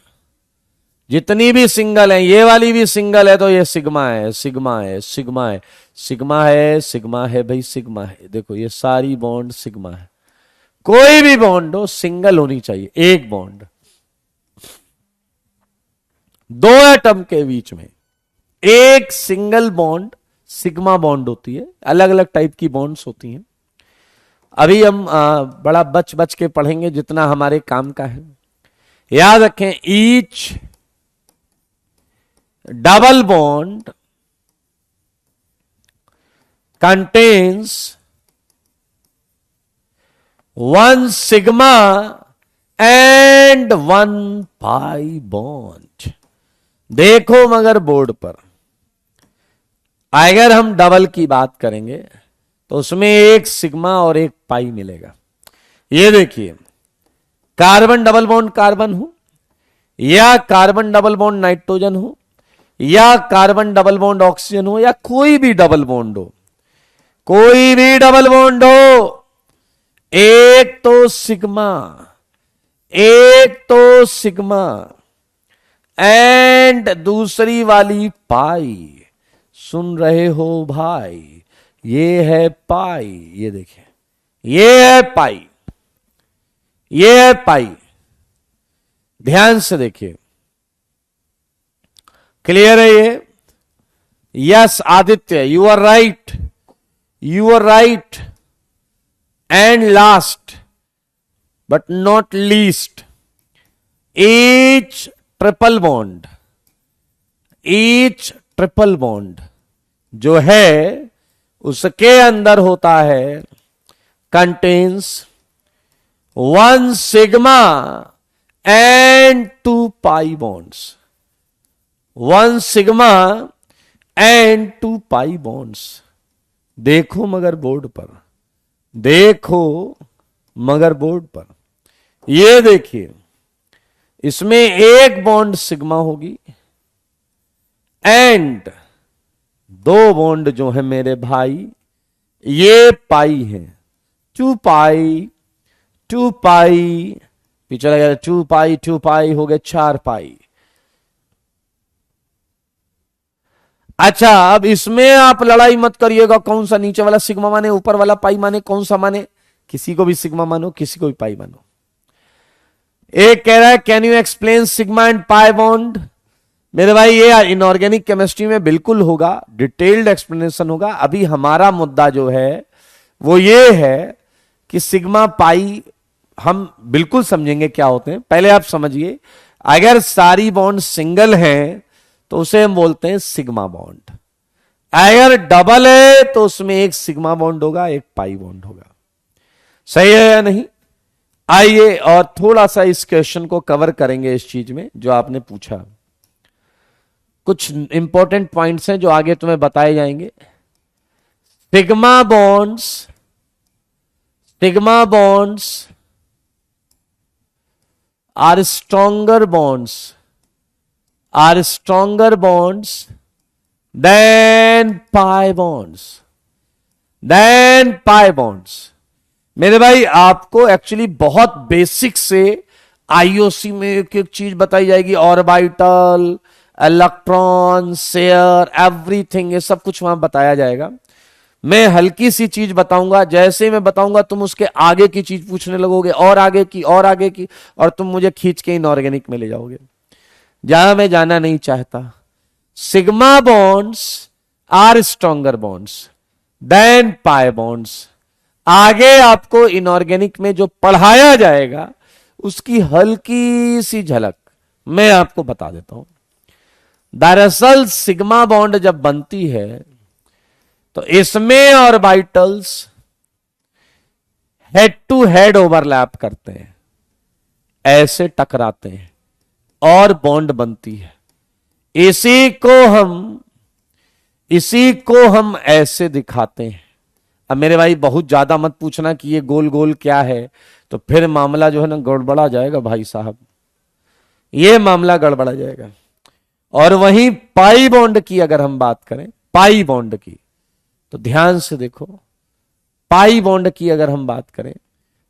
S1: जितनी भी सिंगल है, ये वाली भी सिंगल है तो ये सिग्मा है, सिग्मा है, सिग्मा है, सिग्मा है, सिग्मा है भाई, सिग्मा है। देखो ये सारी बॉन्ड सिग्मा है। कोई भी बॉन्ड हो सिंगल होनी चाहिए, एक बॉन्ड। दो एटम के बीच में एक सिंगल बॉन्ड सिग्मा बॉन्ड होती है। अलग अलग टाइप की बॉन्ड्स होती हैं, अभी हम बड़ा बच बच के पढ़ेंगे जितना हमारे काम का है। याद रखें, each double bond contains one sigma and one pi bond. देखो मगर बोर्ड पर अगर हम डबल की बात करेंगे तो उसमें एक सिग्मा और एक पाई मिलेगा। ये देखिए, कार्बन डबल बॉन्ड कार्बन हो, या कार्बन डबल बॉन्ड नाइट्रोजन हो, या कार्बन डबल बॉन्ड ऑक्सीजन हो, या कोई भी डबल बॉन्ड हो, कोई भी डबल बॉन्ड हो, एक तो सिग्मा, एक तो सिग्मा एंड दूसरी वाली पाई। सुन रहे हो भाई, ये है पाई। ये देखिए, ये है पाई, ये है पाई। ध्यान से देखिए, क्लियर है ये? Yes Aditya, you are right, you are right. And last but not least, each triple bond, each triple bond जो है उसके अंदर होता है, contains 1 sigma and 2 pi bonds, 1 sigma and 2 pi bonds. देखो मगर बोर्ड पर, देखो मगर बोर्ड पर, ये देखिए, इसमें एक बॉन्ड सिग्मा होगी एंड 2 बॉन्ड जो है मेरे भाई ये पाई है। 2 पाई 2 पाई, पीछे लगा 2 पाई 2 पाई हो गए 4 पाई। अच्छा, अब इसमें आप लड़ाई मत करिएगा कौन सा नीचे वाला सिग्मा माने ऊपर वाला पाई माने, कौन सा माने, किसी को भी सिग्मा मानो किसी को भी पाई मानो। एक कह रहा है can you explain sigma and pi bond. मेरे भाई ये इनऑर्गेनिक केमिस्ट्री में बिल्कुल होगा, डिटेल्ड एक्सप्लेनेशन होगा। अभी हमारा मुद्दा जो है वो ये है कि सिग्मा पाई हम बिल्कुल समझेंगे क्या होते हैं। पहले आप समझिए, अगर सारी बॉन्ड सिंगल हैं तो उसे हम बोलते हैं सिग्मा बॉन्ड। अगर डबल है तो उसमें एक सिग्मा बॉन्ड होगा एक पाई बॉन्ड होगा। सही है या नहीं? आइए और थोड़ा सा इस क्वेश्चन को कवर करेंगे, इस चीज में जो आपने पूछा। कुछ इंपॉर्टेंट पॉइंट्स हैं जो आगे तुम्हें बताए जाएंगे। Sigma bonds are stronger bonds than pi bonds। मेरे भाई आपको एक्चुअली बहुत बेसिक से आईओसी में एक एक चीज बताई जाएगी, ऑर्बिटल, इलेक्ट्रॉन, शेयर, एवरीथिंग, ये सब कुछ वहां बताया जाएगा। मैं हल्की सी चीज बताऊंगा, जैसे मैं बताऊंगा तुम उसके आगे की चीज पूछने लगोगे, और आगे की और आगे की, और तुम मुझे खींच के इनऑर्गेनिक में ले जाओगे जहां मैं जाना नहीं चाहता। Sigma bonds are stronger bonds than pi bonds. आगे आपको इनऑर्गेनिक में जो पढ़ाया जाएगा उसकी हल्की सी झलक मैं आपको बता देता हूं। दरअसल सिग्मा बॉन्ड जब बनती है तो इसमें orbitals head to head overlap करते हैं, ऐसे टकराते हैं और बॉन्ड बनती है। इसी को हम ऐसे दिखाते हैं। अब मेरे भाई बहुत ज्यादा मत पूछना कि ये गोल गोल क्या है, तो फिर मामला जो है ना गड़बड़ा जाएगा भाई साहब, ये मामला गड़बड़ा जाएगा। और वहीं पाई बॉन्ड की अगर हम बात करें, पाई बॉन्ड की, तो ध्यान से देखो, पाई बॉन्ड की अगर हम बात करें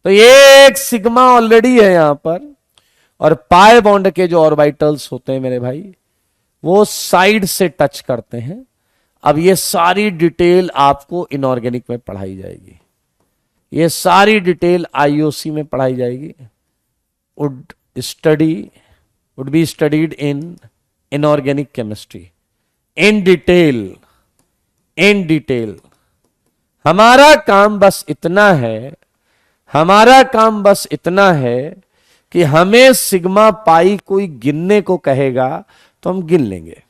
S1: तो ये एक सिग्मा ऑलरेडी है यहां पर, और पाई बॉन्ड के जो ऑर्बिटल्स होते हैं मेरे भाई वो साइड से टच करते हैं। अब ये सारी डिटेल आपको इनऑर्गेनिक में पढ़ाई जाएगी, ये सारी डिटेल आईओसी में पढ़ाई जाएगी। Would be studied in inorganic chemistry in detail. हमारा काम बस इतना है कि हमें सिग्मा पाई कोई गिनने को कहेगा तो हम गिन लेंगे,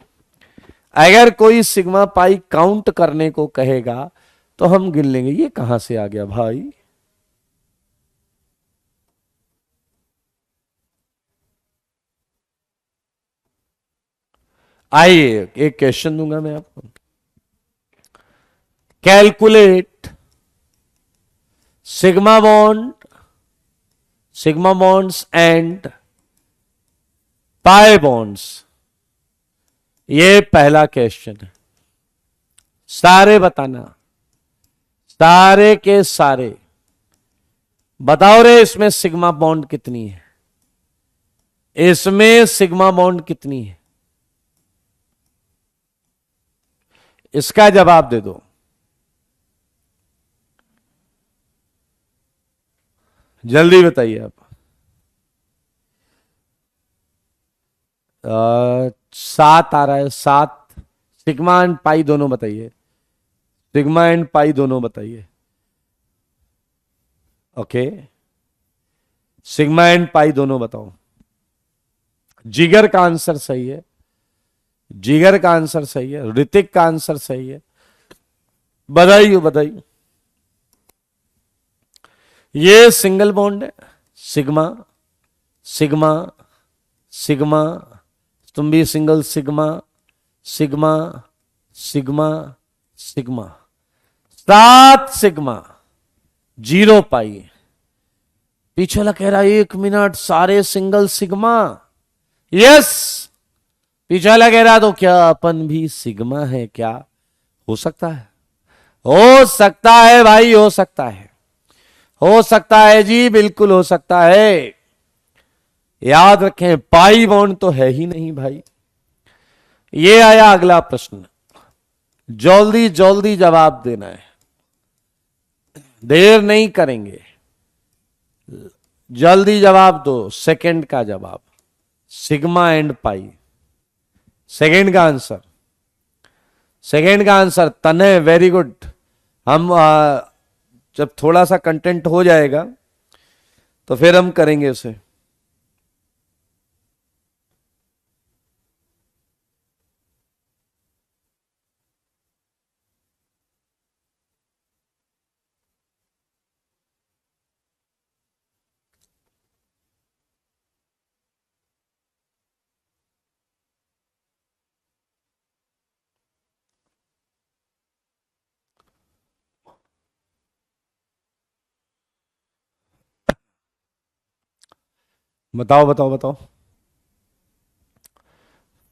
S1: अगर कोई सिग्मा पाई काउंट करने को कहेगा तो हम गिन लेंगे। ये कहां से आ गया भाई? आइए एक क्वेश्चन दूंगा मैं आपको। Calculate sigma bonds and pi bonds. ये पहला क्वेश्चन है, सारे बताना, सारे के सारे बताओ रे, इसमें सिग्मा बॉन्ड कितनी है, इसमें सिग्मा बॉन्ड कितनी है, इसका जवाब दे दो। जल्दी बताइए आप। 7 आ रहा है, 7। सिग्मा एंड पाई दोनों बताइए, सिग्मा एंड पाई दोनों बताइए। ओके, सिग्मा एंड पाई दोनों बताओ। जिगर का आंसर सही है, जिगर का आंसर सही है, ऋतिक का आंसर सही है, बधाई हो बधाई। ये सिंगल बॉन्ड है, सिग्मा सिग्मा सिग्मा, तुम भी single sigma sigma sigma sigma, 7 sigma 0 पाई। पीछे वाला कह रहा है 1 मिनट सारे सिंगल सिग्मा। यस, पीछे वाला कह रहा तो क्या अपन भी सिग्मा है क्या? हो सकता है, हो सकता है भाई, हो सकता है, हो सकता है जी, बिल्कुल हो सकता है। याद रखें पाई बॉन्ड तो है ही नहीं भाई। ये आया अगला प्रश्न, जल्दी जल्दी जवाब देना है, देर नहीं करेंगे, जल्दी जवाब दो। सेकंड का जवाब सिग्मा एंड पाई, सेकंड का आंसर, सेकंड का आंसर तने, वेरी गुड। हम जब थोड़ा सा कंटेंट हो जाएगा तो फिर हम करेंगे उसे। बताओ बताओ बताओ।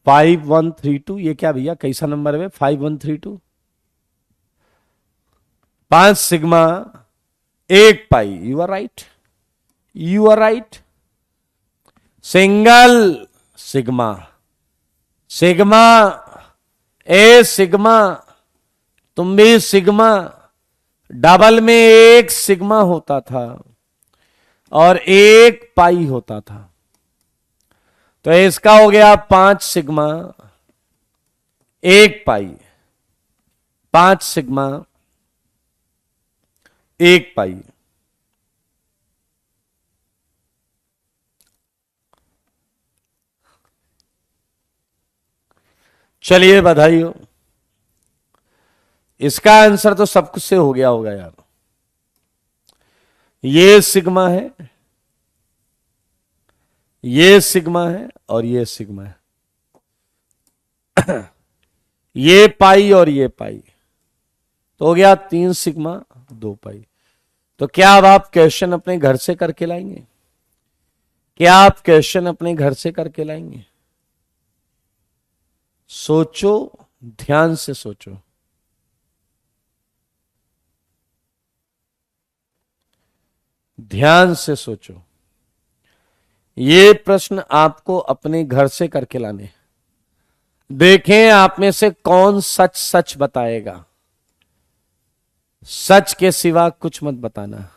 S1: 5132, ये क्या भैया, कैसा नंबर है? 5132, 5 sigma 1 pi. You are right, you are right. Single sigma sigma, a sigma, तुम भी सिग्मा, डबल में 1 सिग्मा होता था और 1 पाई होता था। तो इसका हो गया 5 सिग्मा 1 पाई, 5 सिग्मा 1 पाई। चलिए बधाई हो, इसका आंसर तो सब कुछ से हो गया होगा यार। ये सिग्मा है, ये सिग्मा है और ये सिग्मा है। ये पाई और ये पाई, तो हो गया 3 सिग्मा 2 पाई। तो क्या अब आप क्वेश्चन अपने घर से करके लाएंगे? क्या आप क्वेश्चन अपने घर से करके लाएंगे? सोचो, ध्यान से सोचो, ध्यान से सोचो। ये प्रश्न आपको अपने घर से करके लाने। देखें आप में से कौन सच सच बताएगा, सच के सिवा कुछ मत बताना।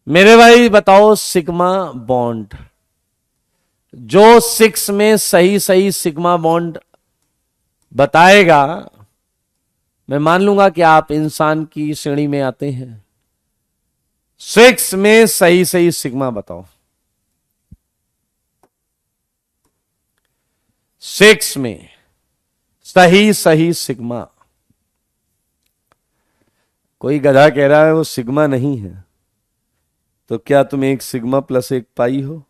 S1: मेरे भाई बताओ, सिग्मा बॉन्ड, जो 6 में सही सही सिग्मा बॉन्ड बताएगा, मैं मान लूंगा कि आप इंसान की श्रेणी में आते हैं। 6 में सही सही सिग्मा बताओ, 6 में सही सही सिग्मा। कोई गधा कह रहा है वो सिग्मा नहीं है, तो क्या तुम 1 सिग्मा + 1 पाई हो?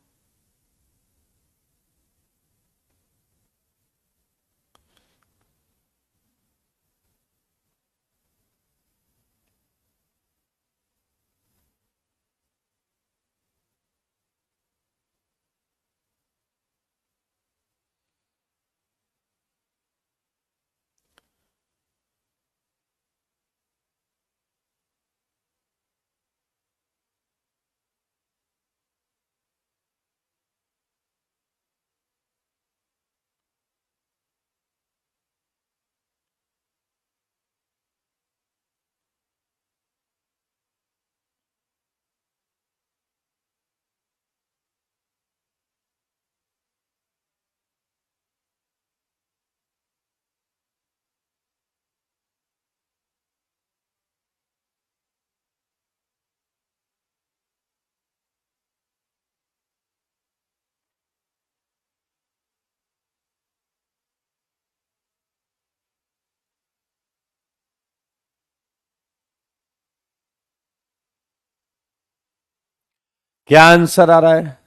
S1: क्या आंसर आ रहा है?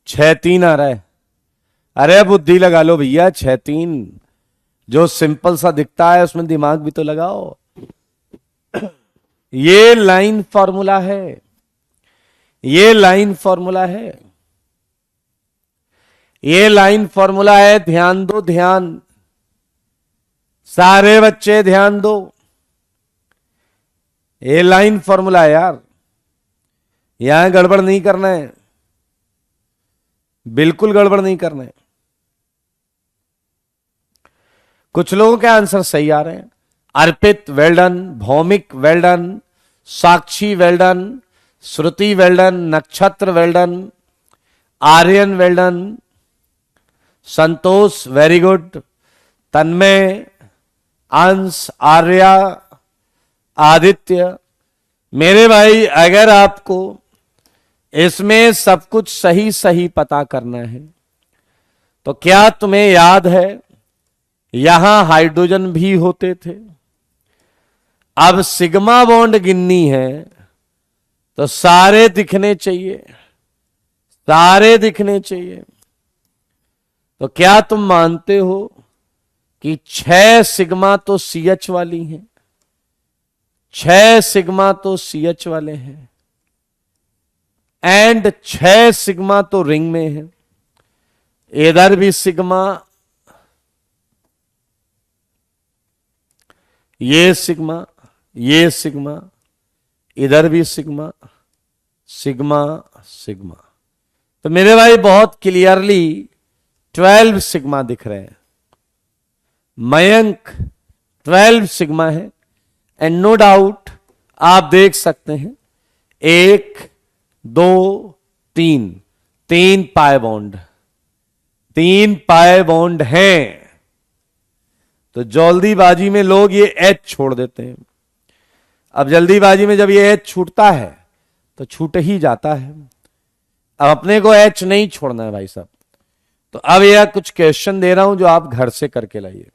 S1: 6-3 आ रहा है। अरे बुद्धि लगा लो भैया, 6-3 जो सिंपल सा दिखता है उसमें दिमाग भी तो लगाओ। ये लाइन फॉर्मूला है, ये लाइन फॉर्मूला है, ये लाइन फॉर्मूला है। ध्यान दो, ध्यान, सारे बच्चे ध्यान दो। ये लाइन फॉर्मूला है यार, यहां गड़बड़ नहीं करना है, बिल्कुल गड़बड़ नहीं करना है। कुछ लोगों के आंसर सही आ रहे हैं। अर्पित वेल्डन, भौमिक वेल्डन, साक्षी वेल्डन, श्रुति वेल्डन, नक्षत्र वेल्डन, आर्यन वेल्डन, संतोष वेरी गुड, तन्मय, अंश, आर्या, आदित्य। मेरे भाई अगर आपको इसमें सब कुछ सही सही पता करना है तो क्या तुम्हें याद है यहां हाइड्रोजन भी होते थे? अब सिग्मा बॉन्ड गिननी है तो सारे दिखने चाहिए, सारे दिखने चाहिए। तो क्या तुम मानते हो कि 6 सिग्मा तो CH वाली हैं, 6 सिग्मा तो CH वाले हैं, एंड 6 सिग्मा तो रिंग में है। इधर भी सिग्मा, ये सिग्मा, ये सिग्मा, इधर भी सिग्मा, सिग्मा, सिग्मा। तो मेरे भाई बहुत क्लियरली 12 सिग्मा दिख रहे हैं। मयंक 12 सिग्मा है, एंड नो डाउट आप देख सकते हैं 1 2 3, 3 पाई बॉन्ड, 3 पाई बॉन्ड हैं। तो जल्दीबाजी में लोग ये H छोड़ देते हैं। अब जल्दीबाजी में जब ये H छूटता है तो छूट ही जाता है। अब अपने को H नहीं छोड़ना है भाई साहब। तो अब यह कुछ क्वेश्चन दे रहा हूं जो आप घर से करके लाइए,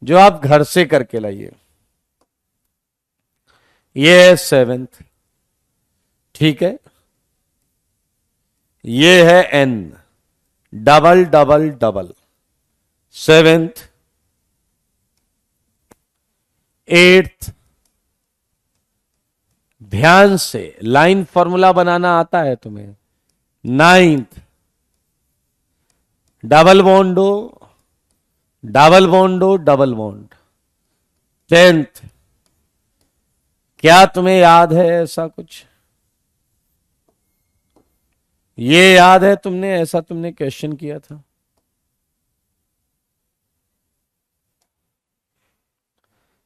S1: जो आप घर से करके लाइए। ये है 7th, ठीक है। ये है N, double double double, 7th, 8th। ध्यान से लाइन फॉर्मूला बनाना आता है तुम्हें। 9th, double बॉन्डो, double बॉन्डो, double bond. 10th, क्या तुम्हें याद है ऐसा कुछ? ये याद है तुमने, ऐसा तुमने क्वेश्चन किया था?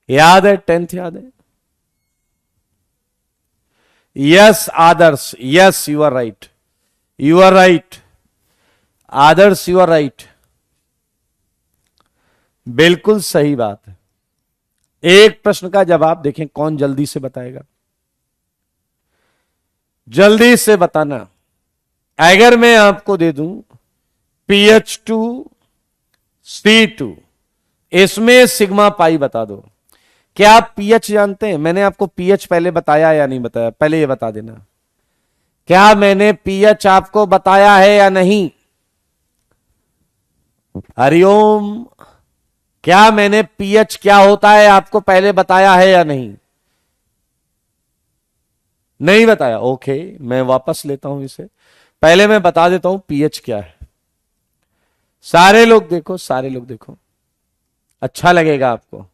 S1: याद है? 10th याद है? Yes Adarsh, yes you are right, you are right Adarsh, you are right, बिल्कुल सही बात है। एक प्रश्न का जवाब देखें, कौन जल्दी से बताएगा? जल्दी से बताना। अगर मैं आपको दे दूं PH2C2, इसमें सिग्मा पाई बता दो। क्या आप पीएच जानते हैं? मैंने आपको पीएच पहले बताया या नहीं बताया? पहले ये बता देना। क्या मैंने पीएच आपको बताया है या नहीं? हरिओम, क्या मैंने पीएच क्या होता है आपको पहले बताया है या नहीं? नहीं बताया? ओके, मैं वापस लेता हूं इसे। पहले मैं बता देता हूं पीएच क्या है। सारे लोग देखो, सारे लोग देखो, अच्छा लगेगा आपको।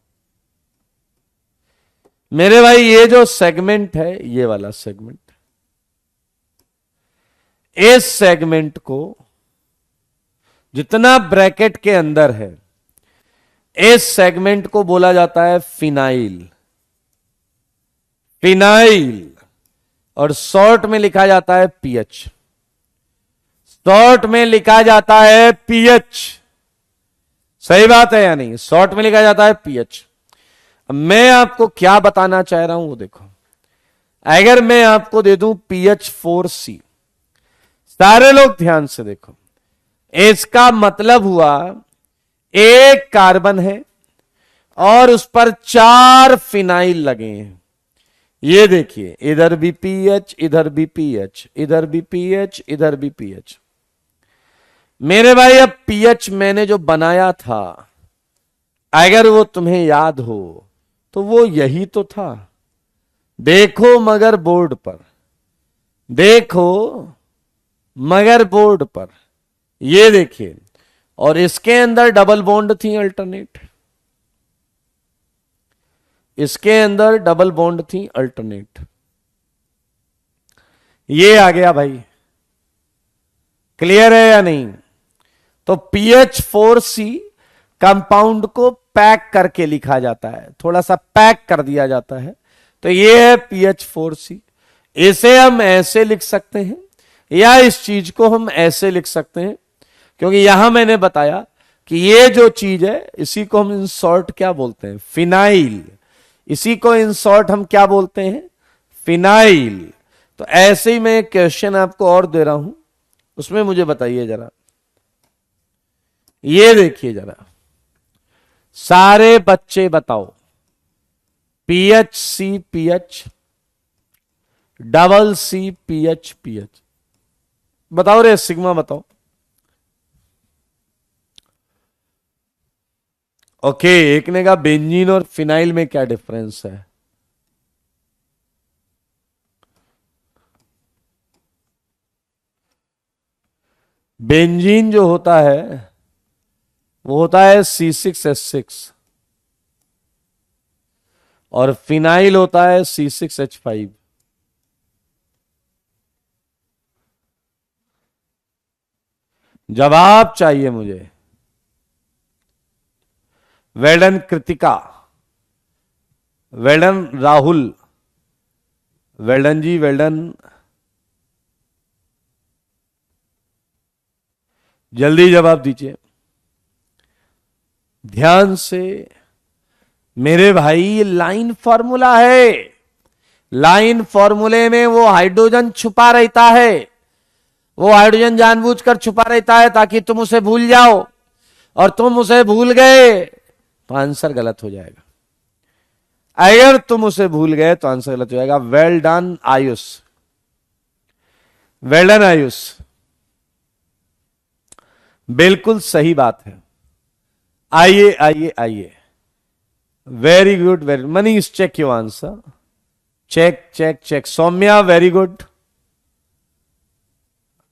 S1: मेरे भाई ये जो सेगमेंट है, ये वाला सेगमेंट, इस सेगमेंट को जितना ब्रैकेट के अंदर है, इस सेगमेंट को बोला जाता है फिनाइल। फिनाइल, और शॉर्ट में लिखा जाता है पीएच। शॉर्ट में लिखा जाता है पीएच। सही बात है या नहीं? शॉर्ट में लिखा जाता है पीएच। मैं आपको क्या बताना चाह रहा हूं वो देखो। अगर मैं आपको दे दूं PH4C, सारे लोग ध्यान से देखो, इसका मतलब हुआ एक कार्बन है और उस पर 4 फिनाइल लगे हैं। ये देखिए, इधर भी पीएच, इधर भी पीएच, इधर भी पीएच, इधर भी पीएच। मेरे भाई अब पीएच मैंने जो बनाया था, अगर वो तुम्हें याद हो तो वो यही तो था। देखो मगर बोर्ड पर, देखो मगर बोर्ड पर, ये देखिए। और इसके अंदर डबल बॉन्ड थी अल्टरनेट, इसके अंदर डबल बॉन्ड थी अल्टरनेट। ये आ गया भाई, क्लियर है या नहीं? तो PH4C कंपाउंड को पैक करके लिखा जाता है, थोड़ा सा पैक कर दिया जाता है। तो ये है PH4C। इसे हम ऐसे लिख सकते हैं या इस चीज को हम ऐसे लिख सकते हैं, क्योंकि यहां मैंने बताया कि ये जो चीज है इसी को हम इन शॉर्ट क्या बोलते हैं, फिनाइल। इसी को इन शॉर्ट हम क्या बोलते हैं, फिनाइल। तो ऐसे ही मैं एक क्वेश्चन आपको और दे रहा हूं, उसमें मुझे बताइए जरा। ये देखिए जरा, सारे बच्चे बताओ, PHC PH, double C PH PH, बताओ रे सिग्मा बताओ। ओके, एक ने कहा बेंजीन और फिनाइल में क्या डिफरेंस है? बेंजीन जो होता है वो होता है C6H6 और फिनाइल होता है C6H5। जवाब चाहिए मुझे। Well done Kritika, well done Rahul, well done ji well done, जल्दी जवाब दीजिए ध्यान से। मेरे भाई ये लाइन फॉर्मूला है, लाइन फॉर्मूले में वो हाइड्रोजन छुपा रहता है, वो हाइड्रोजन जानबूझकर छुपा रहता है ताकि तुम उसे भूल जाओ, और तुम उसे भूल गए तो आंसर गलत हो जाएगा। अगर तुम उसे भूल गए तो आंसर गलत हो जाएगा। Well done Ayush, well done Ayush, बिल्कुल सही बात है। आइए आइए आइए, very good, very Manish, check your answer, check check check. Saumya very good.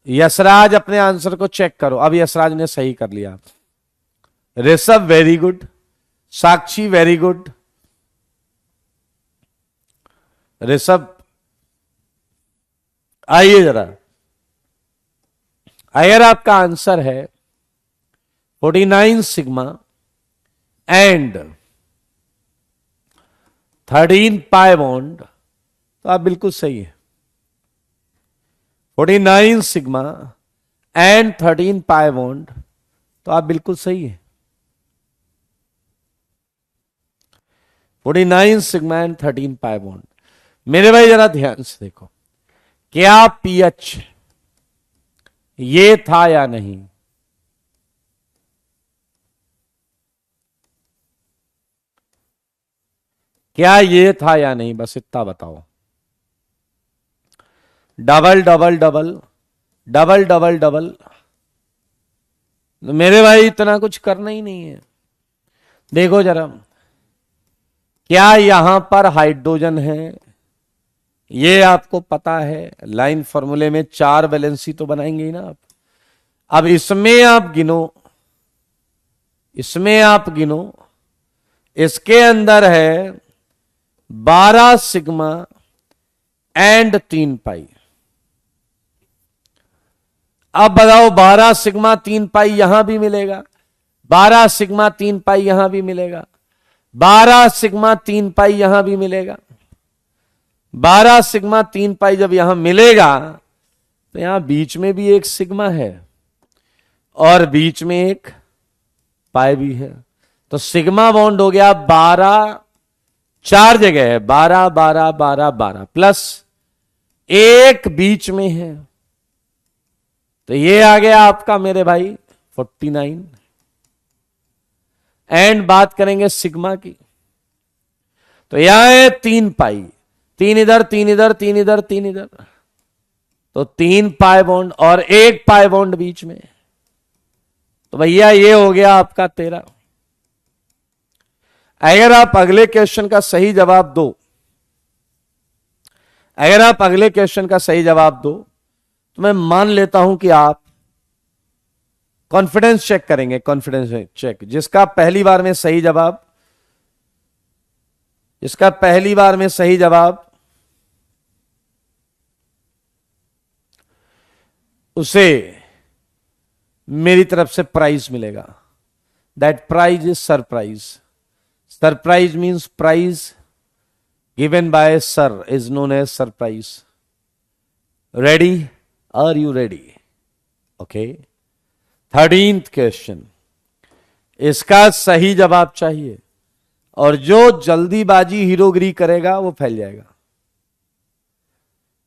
S1: Yashraj अपने आंसर को चेक करो, अब यशराज ने सही कर लिया। ऋषभ वेरी गुड, साक्षी वेरी गुड, ऋषभ आइए जरा। अगर आपका आंसर है 49 सिग्मा एंड 13 पाई बॉन्ड तो आप बिल्कुल सही है। 49 सिग्मा एंड 13 पाई बॉन्ड तो आप बिल्कुल सही है। 49 सिग्मा एंड 13 पाई बॉन्ड। मेरे भाई जरा ध्यान से देखो, क्या पीएच ये था या नहीं? क्या ये था या नहीं, बस इतना बताओ। Double double double double double double, मेरे भाई इतना कुछ करना ही नहीं है। देखो जरा, क्या यहां पर हाइड्रोजन है? ये आपको पता है, लाइन फॉर्मूले में 4 वैलेंसी तो बनाएंगे ही ना आप। अब इसमें आप गिनो, इसमें आप गिनो, इसके अंदर है 12 सिग्मा एंड 3 पाई। अब बताओ, 12 सिग्मा 3 पाई यहां भी मिलेगा, 12 सिग्मा 3 पाई यहां भी मिलेगा, 12 सिग्मा 3 पाई यहां भी मिलेगा। 12 सिग्मा 3 पाई जब यहां मिलेगा तो यहां बीच में भी एक सिग्मा है और बीच में एक पाई भी है, तो सिग्मा बॉन्ड हो गया 12, 4 जगह है, 12 12 12 12 प्लस एक बीच में है, तो ये आ गया आपका मेरे भाई 49। एंड बात करेंगे सिग्मा की, तो यहां है 3 पाई, तीन इधर, तीन इधर, तीन इधर, तीन इधर, तो 3 पाई बॉन्ड और 1 पाई बॉन्ड बीच में, तो भैया ये हो गया आपका 13। अगर आप अगले क्वेश्चन का सही जवाब दो, अगर आप अगले क्वेश्चन का सही जवाब दो, तो मैं मान लेता हूं कि आप कॉन्फिडेंस चेक करेंगे, कॉन्फिडेंस चेक। जिसका पहली बार में सही जवाब, जिसका पहली बार में सही जवाब, उसे मेरी तरफ से प्राइज मिलेगा। That prize is surprise. Surprise means prize given by sir is known as surprise. Ready? Are you ready? Okay. 13th question, इसका सही जवाब चाहिए, और जो जल्दीबाजी हीरोगिरी करेगा वो फैल जाएगा।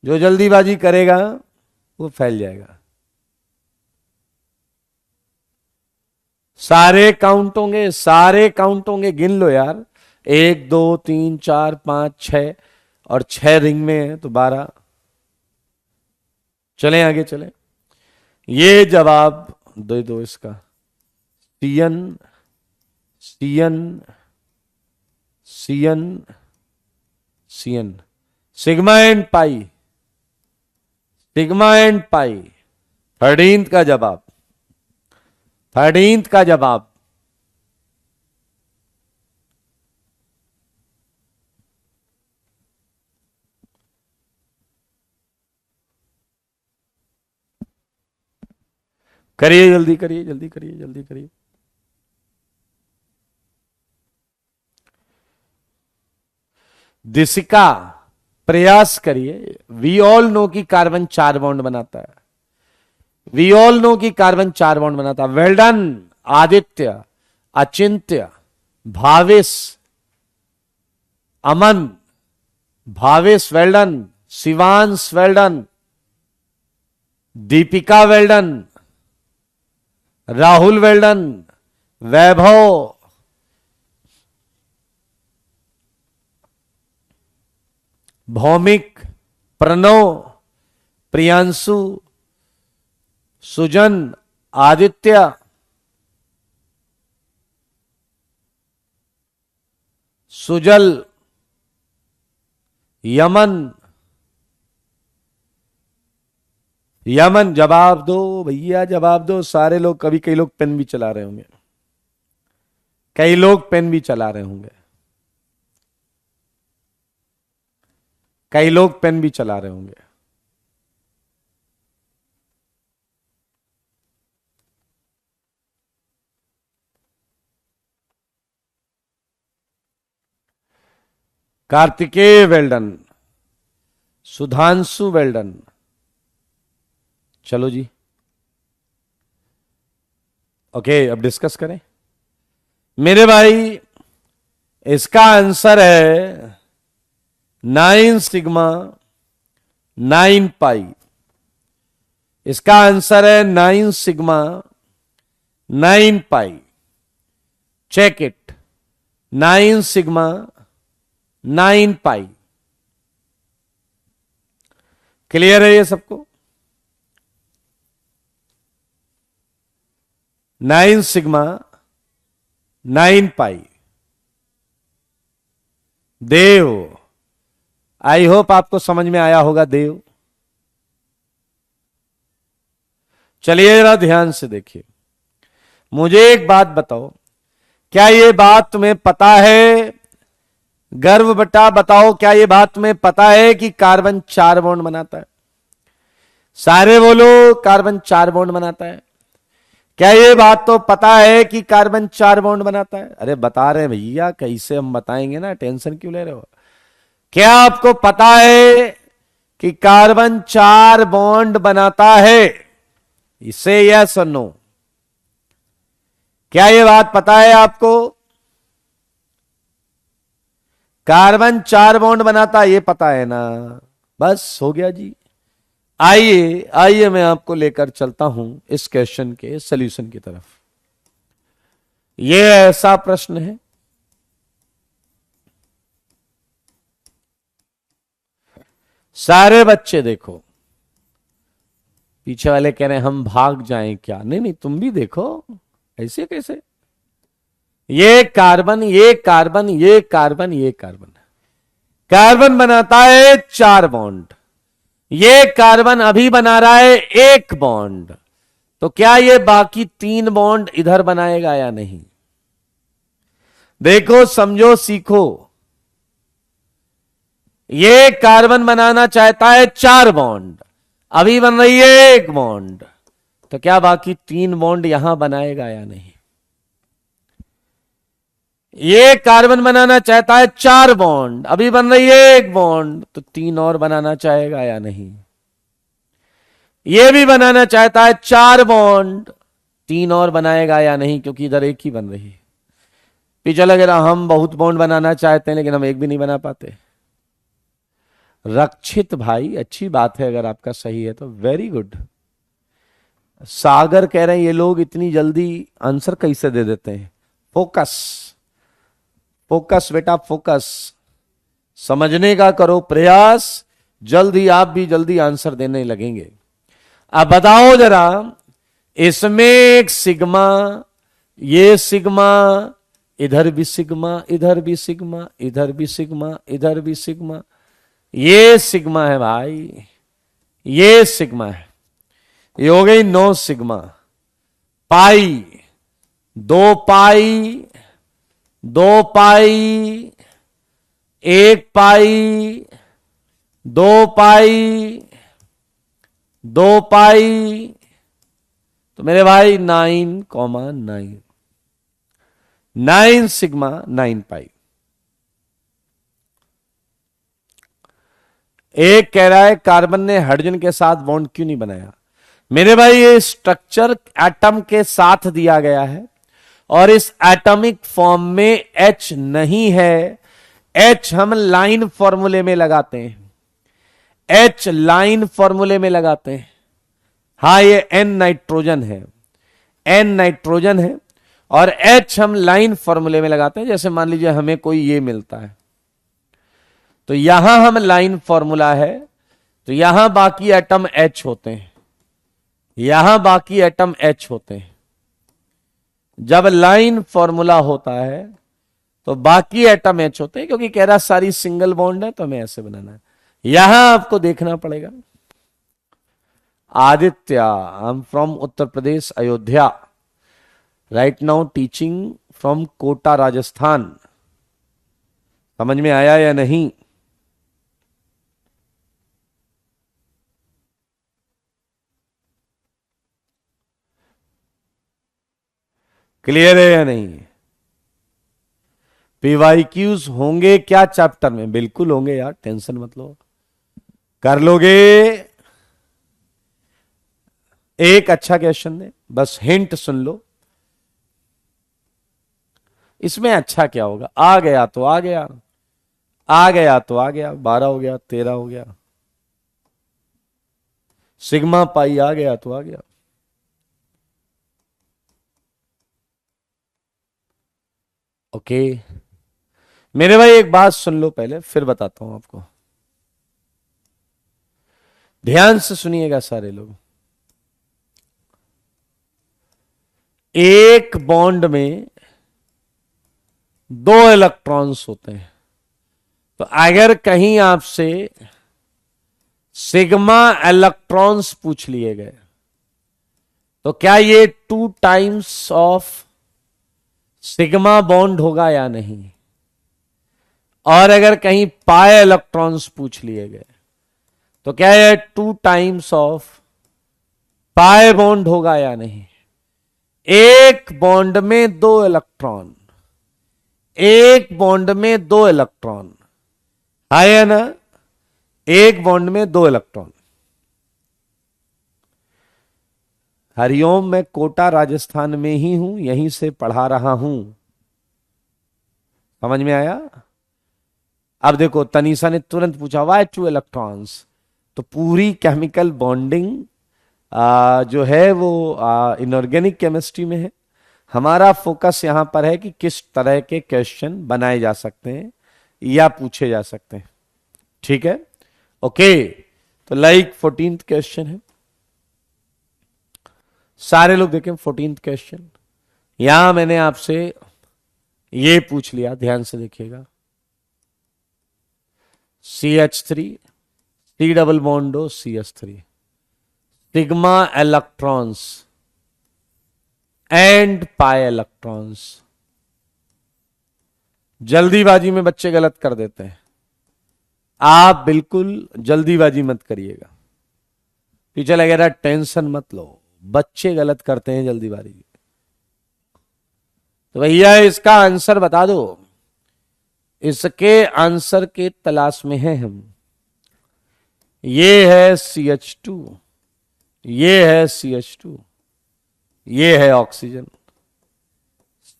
S1: जो जल्दीबाजी करेगा वो फैल जाएगा। सारे काउंट होंगे, सारे काउंट होंगे, गिन लो यार। 1 2 3 4 5 6, और 6 रिंग में है तो 12। चलें आगे, चलें। ये जवाब दे दो इसका। CN CN CN CN, sigma and pi, sigma and pi. 13th का जवाब, 13th का जवाब करिए, जल्दी करिए, जल्दी करिए, जल्दी करिए। दिशिका, प्रयास करिए। वी ऑल नो कि कार्बन 4 बॉन्ड बनाता है। वी ऑल नो कि कार्बन 4 बॉन्ड बनाता है। Well done Aditya, Achintya, Bhavesh, Aman, Bhavesh well done, Shivansh well done, Deepika well done, Rahul well done, Vaibhav, Bhaumik, Pranav, Priyanshu, Sujan, Aditya, Sujal, Yaman, Yaman. जवाब दो भैया, जवाब दो। सारे लोग, कभी कई लोग पेन भी चला रहे होंगे, कई लोग पेन भी चला रहे होंगे, कई लोग पेन भी चला रहे होंगे। Kartikeya well done, Sudhanshu well done. चलो जी, ओके, अब डिस्कस करें मेरे भाई। इसका आंसर है 9 सिग्मा 9 पाई। इसका आंसर है 9 sigma 9 pi. Check it, 9 sigma 9 pi. Clear है ये सबको? 9 sigma 9 pi. Dev, I hope आपको समझ में आया होगा देव। चलिए जरा ध्यान से देखिए, मुझे एक बात बताओ, क्या ये बात तुम्हें पता है? गर्व बटा बताओ, क्या ये बात तुम्हें पता है कि कार्बन 4 बॉन्ड बनाता है? सारे बोलो, कार्बन 4 बॉन्ड बनाता है। क्या ये बात तो पता है कि कार्बन 4 बॉन्ड बनाता है? अरे बता रहे हैं भैया, कैसे हम बताएंगे ना, टेंशन क्यों ले रहे हो? क्या आपको पता है कि कार्बन 4 बॉन्ड बनाता है? इसे यस और नो। क्या ये बात पता है आपको? कार्बन 4 बॉन्ड बनाता है, ये पता है ना? बस हो गया जी। आइए आइए, मैं आपको लेकर चलता हूं इस क्वेश्चन के सॉल्यूशन की तरफ। यह ऐसा प्रश्न है सारे बच्चे देखो, पीछे वाले कह रहे हैं हम भाग जाएं क्या, नहीं नहीं तुम भी देखो, ऐसे कैसे, ये कार्बन ये कार्बन ये कार्बन ये कार्बन, कार्बन बनाता है 4 बॉन्ड, ये कार्बन अभी बना रहा है 1 बॉन्ड, तो क्या ये बाकी 3 बॉन्ड इधर बनाएगा या नहीं? देखो समझो सीखो, ये कार्बन बनाना चाहता है 4 बॉन्ड, अभी बन रही है 1 बॉन्ड, तो क्या बाकी 3 बॉन्ड यहां बनाएगा या नहीं? ये कार्बन बनाना चाहता है 4 बॉन्ड, अभी बन रही है 1 बॉन्ड, तो 3 और बनाना चाहेगा या नहीं? ये भी बनाना चाहता है 4 बॉन्ड, 3 और बनाएगा या नहीं, क्योंकि इधर 1 ही बन रही है। पीछे लगे रहा हम बहुत बॉन्ड बनाना चाहते हैं लेकिन हम 1 भी नहीं बना पाते। रक्षित भाई अच्छी बात है, अगर आपका सही है तो वेरी गुड। सागर कह रहे हैं ये लोग इतनी जल्दी आंसर कैसे दे देते हैं? फोकस फोकस बेटा फोकस, समझने का करो प्रयास, जल्द ही आप भी जल्दी आंसर देने लगेंगे। अब बताओ जरा, इसमें एक सिग्मा, ये सिग्मा, इधर भी सिग्मा, इधर भी सिग्मा, इधर भी सिग्मा, इधर भी सिग्मा, ये सिग्मा है भाई, ये सिग्मा है, ये हो गई 9 सिग्मा, पाई 2 पाई 2 पाई 1 पाई 2 पाई 2 पाई, तो मेरे भाई 9,9 9 सिग्मा 9 पाई। एक कह रहा है कार्बन ने हाइड्रोजन के साथ बॉन्ड क्यों नहीं बनाया? मेरे भाई ये स्ट्रक्चर एटम के साथ दिया गया है और इस एटॉमिक फॉर्म में H नहीं है। H हम लाइन फॉर्मूले में लगाते हैं, H लाइन फॉर्मूले में लगाते हैं। हाँ ये N नाइट्रोजन है, N नाइट्रोजन है और H हम लाइन फॉर्मूले में लगाते हैं। जैसे मान लीजिए हमें कोई ये मिलता है तो यहां हम लाइन फॉर्मूला है, तो यहां बाकी एटम H होते हैं, यहां बाकी एटम H होते हैं। जब लाइन फॉर्मूला होता है तो बाकी एटम H होते हैं, क्योंकि कह रहा सारी सिंगल बॉन्ड है तो हमें ऐसे बनाना है। यहां आपको देखना पड़ेगा। Aditya, I am from Uttar Pradesh Ayodhya, right now teaching from Kota Rajasthan. समझ में आया या नहीं? क्लियर है या नहीं? पीवाईक्यूज होंगे क्या चैप्टर में? बिल्कुल होंगे यार, टेंशन मत लो, कर लोगे। एक अच्छा क्वेश्चन है, बस हिंट सुन लो। इसमें अच्छा क्या होगा? आ गया तो आ गया, आ गया तो आ गया, 12 हो गया, 13 हो गया, सिग्मा पाई आ गया तो आ गया। ओके मेरे भाई एक बात सुन लो पहले, फिर बताता हूं आपको। ध्यान से सुनिएगा सारे लोग। एक बॉन्ड में 2 इलेक्ट्रॉन्स होते हैं, तो अगर कहीं आपसे सिग्मा इलेक्ट्रॉन्स पूछ लिए गए तो क्या ये 2 टाइम्स ऑफ सिग्मा बॉन्ड होगा या नहीं? और अगर कहीं पाई इलेक्ट्रॉन्स पूछ लिए गए तो क्या ये 2 टाइम्स ऑफ पाई बॉन्ड होगा या नहीं? एक बॉन्ड में 2 इलेक्ट्रॉन, एक बॉन्ड में 2 इलेक्ट्रॉन है ना, एक बॉन्ड में 2 इलेक्ट्रॉन। हरिओम, मैं कोटा राजस्थान में ही हूं, यहीं से पढ़ा रहा हूं। समझ में आया? अब देखो तनीषा ने तुरंत पूछा वाई 2 इलेक्ट्रॉन्स, तो पूरी केमिकल बॉन्डिंग जो है वो इनऑर्गेनिक केमिस्ट्री में है। हमारा फोकस यहां पर है कि किस तरह के क्वेश्चन बनाए जा सकते हैं या पूछे जा सकते हैं। ठीक है, ओके, तो लाइक 14th क्वेश्चन है, सारे लोग देखें 14th क्वेश्चन। यहां मैंने आपसे ये पूछ लिया, ध्यान से देखिएगा, CH3 C double बॉन्डो CH3 sigma electrons and pi electrons. जल्दीबाजी में बच्चे गलत कर देते हैं, आप बिल्कुल जल्दीबाजी मत करिएगा। टीचर वगैरह टेंशन मत लो, बच्चे गलत करते हैं जल्दीबाजी। तो भैया इसका आंसर बता दो, इसके आंसर के तलाश में हैं हम। ये है CH2, ये है CH2, ये है ऑक्सीजन।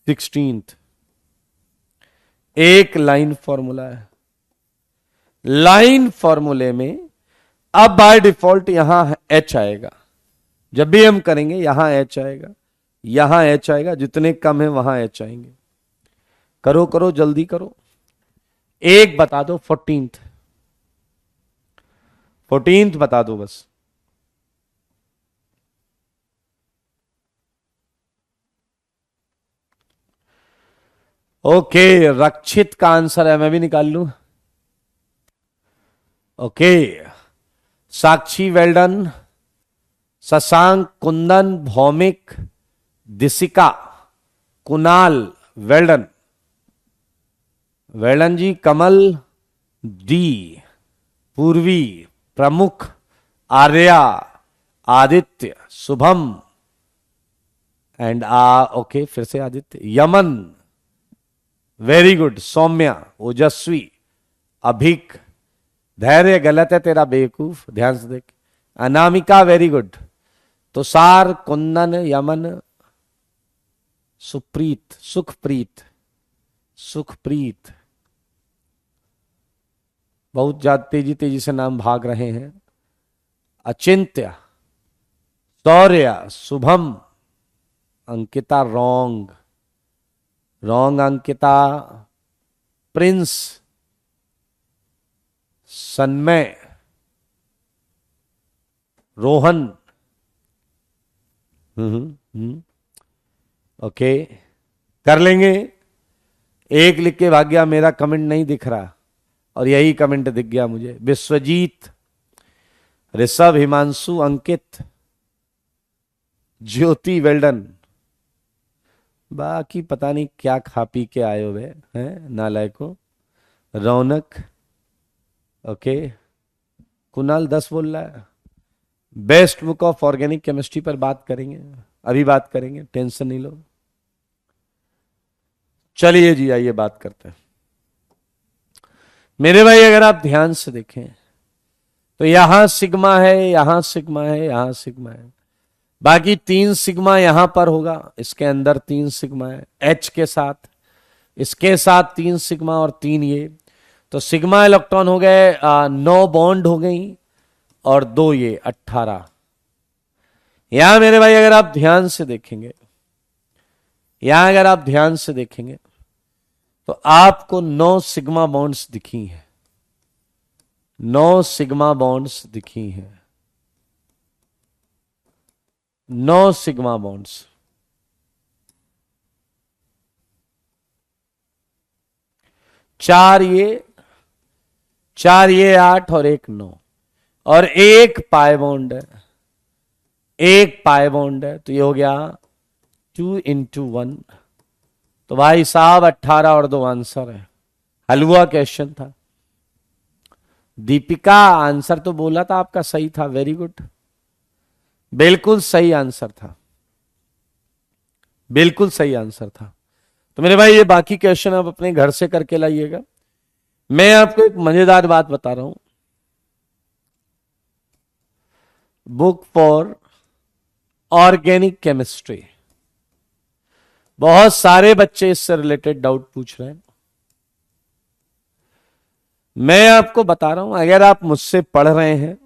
S1: 16th एक लाइन फॉर्मूला है, लाइन फॉर्मूले में अब बाय डिफॉल्ट यहां H आएगा, जब भी हम करेंगे यहां H आएगा, यहां H आएगा, जितने कम है वहां H आएंगे। करो करो जल्दी करो, एक बता दो 14th बता दो बस। ओके, रक्षित का आंसर है, मैं भी निकाल लूं। Okay, Sakshi well done, Shashank, Kundan, Bhaumik, Dishika, Kunal well done, well done ji, Kamal D, Purvi, Pramukh, Arya, Aditya, Shubham and okay फिर से आदित्य, यमन, वेरी गुड, सौम्या, ओजस्वी, अभिक, धैर्य गलत है तेरा बेवकूफ, ध्यान से देख, Anamika very good, Tushar, Kundan, Yemen, Supreet, Sukhpreet, Sukhpreet, बहुत ज्यादा तेजी तेजी से नाम भाग रहे हैं, Achintya, Shaurya, Shubham, Ankita wrong, wrong Ankita, Prince, Sanmay, Rohan, okay कर लेंगे। एक लिख के भाग गया, मेरा कमेंट नहीं दिख रहा और यही कमेंट दिख गया मुझे। विश्वजीत, ऋषभ, हिमांशु, अंकित, ज्योति वेल्डन, बाकी पता नहीं क्या खा पी के आए हुए हैं नालायको। रौनक, ओके, कुणाल 10 बोल रहा है। Best book of organic chemistry पर बात करेंगे, अभी बात करेंगे, टेंशन नहीं लो। चलिए जी आइए बात करते हैं। मेरे भाई अगर आप ध्यान से देखें तो यहां सिग्मा है, यहां सिग्मा है, यहां सिग्मा है, बाकी 3 सिग्मा यहां पर होगा, इसके अंदर 3 सिग्मा है H के साथ, इसके साथ 3 सिग्मा और 3 ये, तो सिग्मा इलेक्ट्रॉन हो गए 9 बॉन्ड हो गई और 2 ये 18। यहां मेरे भाई अगर आप ध्यान से देखेंगे, यहां अगर आप ध्यान से देखेंगे तो आपको 9 सिग्मा बॉन्ड्स दिखी हैं, 9 सिग्मा बॉन्ड्स दिखी हैं, 9 सिग्मा बॉन्ड्स। चार ये 8 और एक 9 और एक पाई बॉन्ड है, एक पाई बॉन्ड है, तो ये हो गया 2 into 1। तो भाई साहब 18 और 2 आंसर है। हलवा क्वेश्चन था। दीपिका आंसर तो बोला था आपका सही था, वेरी गुड, बिल्कुल सही आंसर था, बिल्कुल सही आंसर था। तो मेरे भाई ये बाकी क्वेश्चन आप अपने घर से करके लाइएगा। मैं आपको एक मजेदार बात बता रहा हूं, बुक फॉर ऑर्गेनिक केमिस्ट्री, बहुत सारे बच्चे इससे रिलेटेड डाउट पूछ रहे हैं। मैं आपको बता रहा हूं, अगर आप मुझसे पढ़ रहे हैं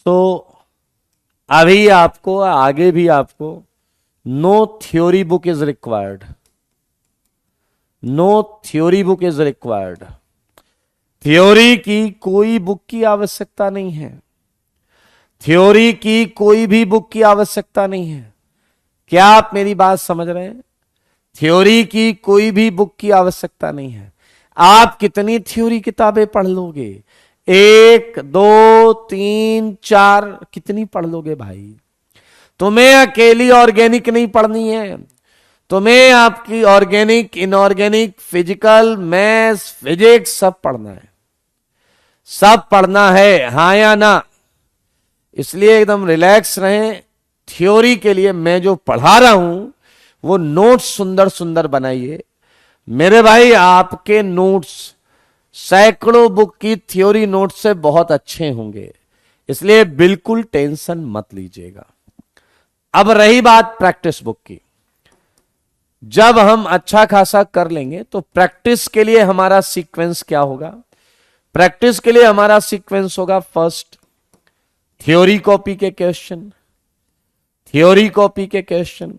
S1: तो अभी आपको, आगे भी आपको, no theory book is required, no theory book is required. Theory की कोई बुक की आवश्यकता नहीं है, थ्योरी की कोई भी बुक की आवश्यकता नहीं है। क्या आप मेरी बात समझ रहे हैं? थ्योरी की कोई भी बुक की आवश्यकता नहीं है। आप कितनी थ्योरी किताबें पढ़ लोगे? 1, 2, 3, 4 कितनी पढ़ लोगे भाई? तुम्हें अकेली ऑर्गेनिक नहीं पढ़नी है, तुम्हें आपकी organic, inorganic, physical, maths, physics सब पढ़ना है, सब पढ़ना है, हां या ना? इसलिए एकदम रिलैक्स रहें। थ्योरी के लिए मैं जो पढ़ा रहा हूं वो नोट्स सुंदर सुंदर बनाइए मेरे भाई। आपके नोट्स सैकड़ों बुक की थ्योरी नोट्स से बहुत अच्छे होंगे, इसलिए बिल्कुल टेंशन मत लीजिएगा। अब रही बात प्रैक्टिस बुक की, जब हम अच्छा खासा कर लेंगे तो प्रैक्टिस के लिए हमारा सीक्वेंस क्या होगा? प्रैक्टिस के लिए हमारा सीक्वेंस होगा, फर्स्ट थ्योरी कॉपी के क्वेश्चन, थ्योरी कॉपी के क्वेश्चन,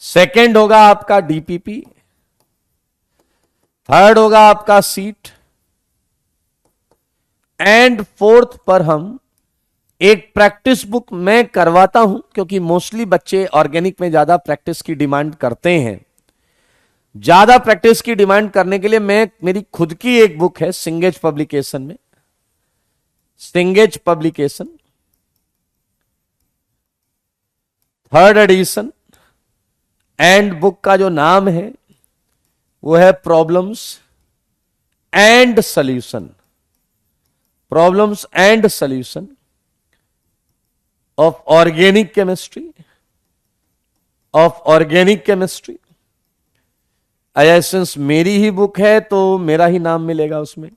S1: सेकंड होगा आपका डीपीपी, थर्ड होगा आपका सीट, एंड फोर्थ पर हम एक प्रैक्टिस बुक मैं करवाता हूं, क्योंकि मोस्टली बच्चे ऑर्गेनिक में ज्यादा प्रैक्टिस की डिमांड करते हैं। ज्यादा प्रैक्टिस की डिमांड करने के लिए मेरी खुद की एक बुक है सिंगेज पब्लिकेशन में, Cengage publication third edition, and book का जो नाम है वो है problems and solution, problems and solution of organic chemistry, of organic chemistry. Since मेरी ही बुक है तो मेरा ही नाम मिलेगा उसमें।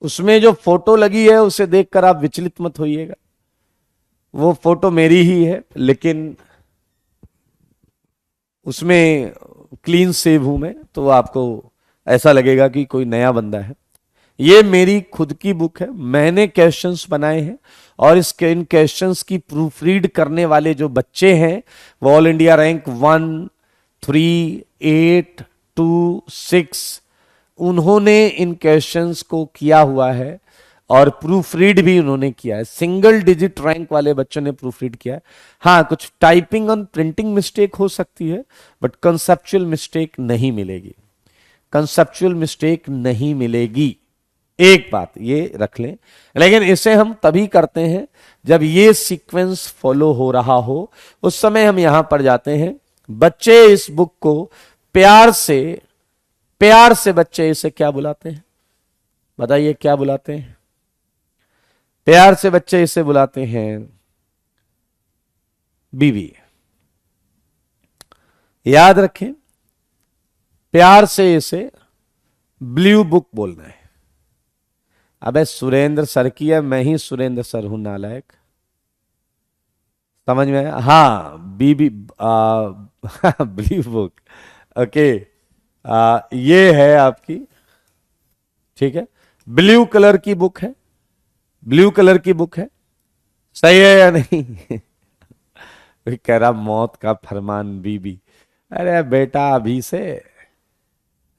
S1: उसमें जो फोटो लगी है उसे देखकर आप विचलित मत होइएगा, वो फोटो मेरी ही है, लेकिन उसमें क्लीन सेव हूं मैं, तो आपको ऐसा लगेगा कि कोई नया बंदा है। ये मेरी खुद की बुक है, मैंने क्वेश्चंस बनाए हैं, और इन क्वेश्चंस की प्रूफ रीड करने वाले जो बच्चे हैं वो ऑल इंडिया रैंक 1, 3, 8, 2, 6 उन्होंने इन क्वेश्चंस को किया हुआ है, और प्रूफ रीड भी उन्होंने किया है। सिंगल डिजिट रैंक वाले बच्चों ने प्रूफ रीड किया है। हाँ, कुछ टाइपिंग और प्रिंटिंग मिस्टेक हो सकती है, बट कंसेप्चुअल मिस्टेक नहीं मिलेगी, कंसेप्चुअल मिस्टेक नहीं मिलेगी। एक बात ये रख लें। लेकिन इसे हम तभी करते हैं जब ये सीक्वेंस फॉलो हो रहा हो, उस समय हम यहां पर जाते हैं। बच्चे इस बुक को प्यार से बच्चे इसे क्या बुलाते हैं? बताइए क्या बुलाते हैं? प्यार से बच्चे इसे बुलाते हैं बीबी। याद रखें, प्यार से इसे ब्लू बुक बोलना है। अबे सुरेंद्र सर की है, मैं ही सुरेंद्र सर हूं नालायक, समझ में आया? हाँ, बीबी ब्लू बुक, ओके। ये है आपकी, ठीक है, ब्लू कलर की बुक है, ब्लू कलर की बुक है, सही है या नहीं? कह रहा मौत का फरमान बीबी। अरे बेटा अभी से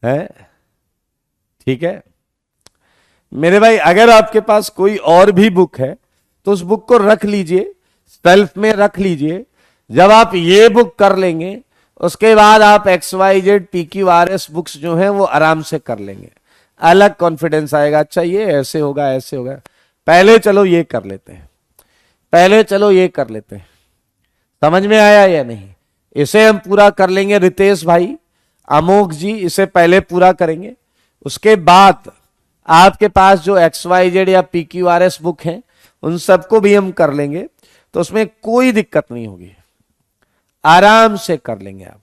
S1: है, ठीक है मेरे भाई। अगर आपके पास कोई और भी बुक है तो उस बुक को रख लीजिए, सेल्फ में रख लीजिए। जब आप ये बुक कर लेंगे उसके बाद आप XYZ PQRS बुक्स जो हैं वो आराम से कर लेंगे, अलग कॉन्फिडेंस आएगा। अच्छा ये ऐसे होगा, ऐसे होगा, पहले चलो ये कर लेते हैं, पहले चलो ये कर लेते हैं। समझ में आया या नहीं? इसे हम पूरा कर लेंगे, रितेश भाई, अमोक जी, इसे पहले पूरा करेंगे। उसके बाद आपके पास जो XYZ या PQRS बुक हैं उन सबको भी हम कर लेंगे, तो उसमें कोई दिक्कत नहीं होगी, आराम से कर लेंगे आप,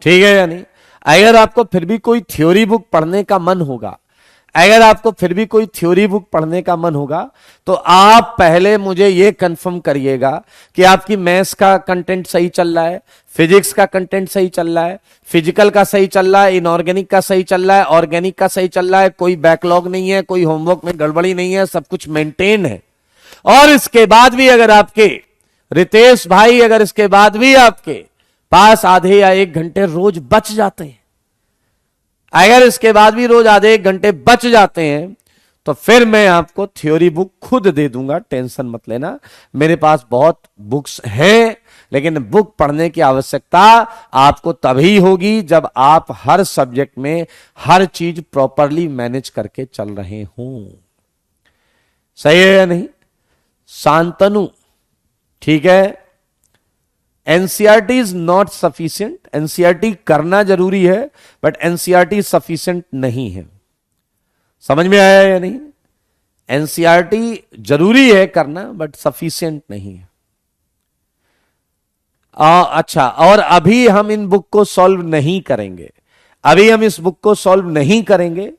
S1: ठीक है या नहीं? अगर आपको फिर भी कोई थ्योरी बुक पढ़ने का मन होगा, अगर आपको फिर भी कोई थ्योरी बुक पढ़ने का मन होगा, तो आप पहले मुझे यह कंफर्म करिएगा कि आपकी मैथ्स का कंटेंट सही चल रहा है, फिजिक्स का कंटेंट सही चल रहा है, फिजिकल का सही चल रहा है, इनऑर्गेनिक का सही चल रहा है, ऑर्गेनिक का सही चल रहा है, कोई बैकलॉग नहीं है, कोई होमवर्क में गड़बड़ी नहीं है, सब कुछ मेंटेन है। और इसके बाद भी अगर आपके रितेश भाई, अगर इसके बाद भी आपके पास आधे या 1 घंटे रोज बच जाते हैं, अगर इसके बाद भी रोज आधे 1 घंटे बच जाते हैं तो फिर मैं आपको थ्योरी बुक खुद दे दूंगा, टेंशन मत लेना। मेरे पास बहुत बुक्स हैं, लेकिन बुक पढ़ने की आवश्यकता आपको तभी होगी जब आप हर सब्जेक्ट में हर चीज प्रॉपरली मैनेज करके चल रहे हों। सही है या नहीं? शांतनु, ठीक है। NCERT is not sufficient, NCERT करना जरूरी है बट एनसीईआरटी सफिशिएंट नहीं है। समझ में आया या नहीं? एनसीईआरटी जरूरी है करना बट सफिशिएंट नहीं है। अच्छा, और अभी हम इन बुक को सॉल्व नहीं करेंगे, अभी हम इस बुक को सॉल्व नहीं करेंगे।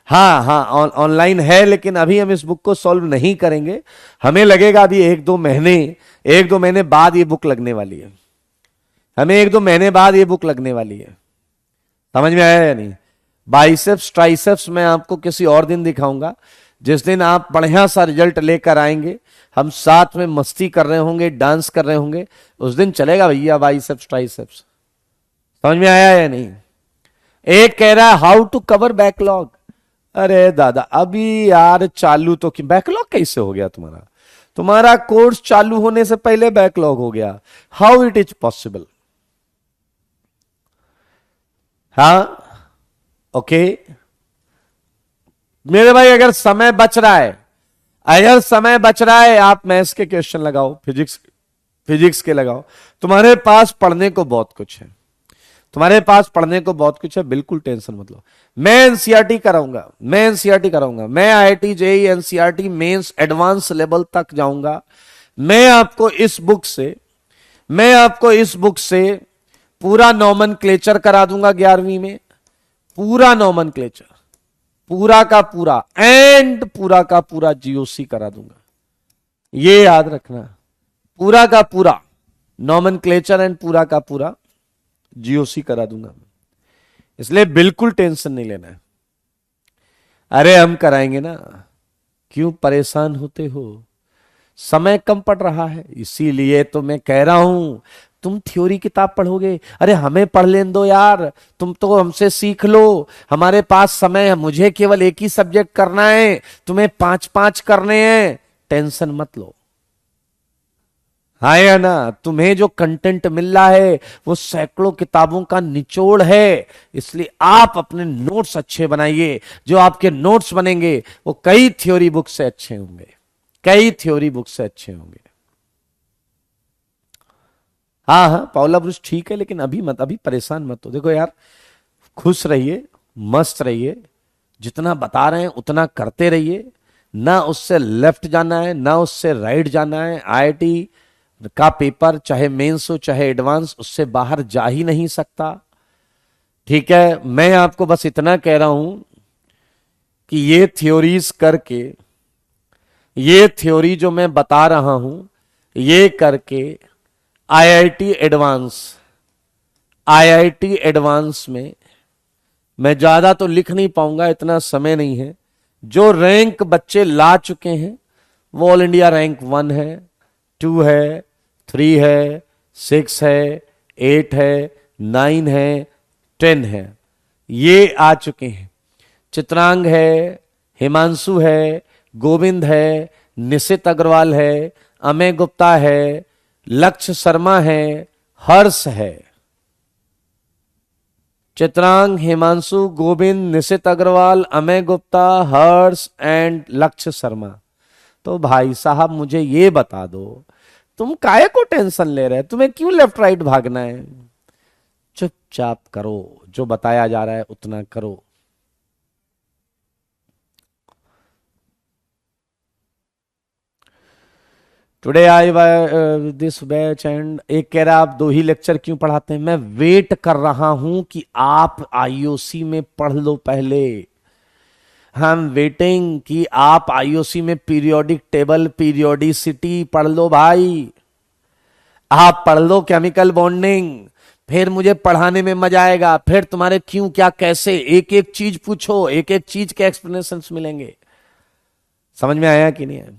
S1: हाँ हाँ, ऑनलाइन है लेकिन अभी हम इस बुक को सॉल्व नहीं करेंगे। हमें लगेगा अभी 1-2 महीने बाद ये बुक लगने वाली है, हमें 1-2 महीने बाद ये बुक लगने वाली है। समझ में आया या नहीं? बाइसेप्स ट्राइसेप्स मैं आपको किसी और दिन दिखाऊंगा, जिस दिन आप बढ़िया सा रिजल्ट लेकर आएंगे, हम साथ में मस्ती कर रहे होंगे, डांस कर रहे होंगे, उस दिन चलेगा भैया बाइसेप्स ट्राइसेप्स। समझ में आया या नहीं? एक कह रहा है हाउ टू कवर बैकलॉग। अरे दादा अभी यार चालू तो कि बैकलॉग कैसे हो गया तुम्हारा? तुम्हारा कोर्स चालू होने से पहले बैकलॉग हो गया। How it is possible? हाँ ओके मेरे भाई, अगर समय बच रहा है, अगर समय बच रहा है, आप मैथ्स के क्वेश्चन लगाओ, फिजिक्स के लगाओ। तुम्हारे पास पढ़ने को बहुत कुछ है, तुम्हारे पास पढ़ने को बहुत कुछ है, बिल्कुल टेंशन मत लो। मैं एनसीईआरटी कराऊंगा, मैं IIT JEE NCERT mains advance level तक जाऊंगा। मैं आपको इस बुक से पूरा नॉमेनक्लेचर करा दूंगा 11वीं में, पूरा नॉमेनक्लेचर, पूरा का पूरा जीओसी करा दूंगा। ये याद रखना, पूरा का पूरा नॉमेनक्लेचर एंड पूरा का पूरा जीओसी करा दूंगा, इसलिए बिल्कुल टेंशन नहीं लेना है। अरे हम कराएंगे ना, क्यों परेशान होते हो? समय कम पड़ रहा है, इसीलिए तो मैं कह रहा हूं तुम थ्योरी किताब पढ़ोगे। अरे हमें पढ़ लेने दो यार, तुम तो हमसे सीख लो, हमारे पास समय है, मुझे केवल एक ही सब्जेक्ट करना है, तुम्हें 5-5 करने हैं, टेंशन मत लो। हाँ या ना? तुम्हें जो कंटेंट मिल रहा है वो सैकड़ों किताबों का निचोड़ है, इसलिए आप अपने नोट्स अच्छे बनाइए। जो आपके नोट्स बनेंगे वो कई थ्योरी बुक से अच्छे होंगे, कई थ्योरी बुक से अच्छे होंगे। हाँ हाँ पाउला ब्रूस ठीक है, लेकिन अभी परेशान मत हो। देखो यार, खुश रहिए, मस्त रहिए, जितना बता रहे हैं उतना करते रहिए, ना उससे लेफ्ट जाना है ना उससे राइट जाना है। आईआईटी का पेपर चाहे मेंस हो चाहे एडवांस, उससे बाहर जा ही नहीं सकता। ठीक है, मैं आपको बस इतना कह रहा हूं कि ये थ्योरीज करके, ये थ्योरी जो मैं बता रहा हूं ये करके आईआईटी एडवांस में मैं ज्यादा तो लिख नहीं पाऊंगा, इतना समय नहीं है। जो रैंक बच्चे ला चुके हैं वो ऑल इंडिया रैंक 1 है, 2 है, 3 है, 6 है, 8 है, 9 है, 10 है, ये आ चुके हैं। चित्रांग है, हिमांशु है, गोविंद है, निशित अग्रवाल है, अमेय गुप्ता है, लक्ष्य शर्मा है, हर्ष है। चित्रांग, हिमांशु, गोविंद, निशित अग्रवाल, अमेय गुप्ता, हर्ष एंड लक्ष्य शर्मा। तो भाई साहब मुझे ये बता दो, तुम काहे को टेंशन ले रहे हैं? तुम्हें क्यों लेफ्ट राइट भागना है? चुपचाप करो, जो बताया जा रहा है उतना करो। Today I this batch and एक कह रहा है आप 2 ही लेक्चर क्यों पढ़ाते हैं? मैं वेट कर रहा हूं कि आप आईओसी में पढ़ लो पहले। हम वेटिंग कि आप आईओसी में पीरियोडिक टेबल, पीरियोडिसिटी पढ़ लो भाई। आप पढ़ लो केमिकल बॉन्डिंग, फिर मुझे पढ़ाने में मजा आएगा। फिर तुम्हारे क्यों क्या कैसे एक एक चीज पूछो, एक एक चीज के एक्सप्लेनेशंस मिलेंगे। समझ में आया कि नहीं है?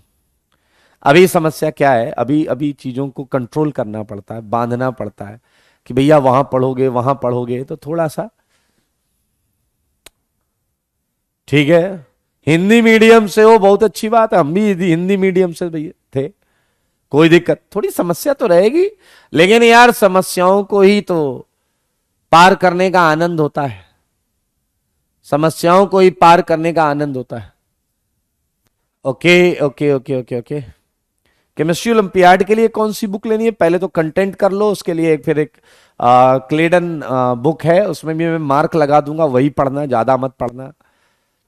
S1: अभी समस्या क्या है, अभी चीजों को कंट्रोल करना पड़ता है, बांधना पड़ता है। कि भैया वहां पढ़ोगे तो थोड़ा सा ठीक है। हिंदी मीडियम से हो बहुत अच्छी बात है, हम भी हिंदी मीडियम से भैया थे, कोई दिक्कत, थोड़ी समस्या तो रहेगी, लेकिन यार समस्याओं को ही तो पार करने का आनंद होता है, समस्याओं को ही पार करने का आनंद होता है। Okay okay okay okay okay. Chemistry olympiad के लिए कौन सी बुक लेनी है? पहले तो कंटेंट कर लो, उसके लिए फिर एक क्लेडन बुक है, उसमें भी मैं मार्क लगा दूंगा, वही पढ़ना, ज्यादा मत पढ़ना,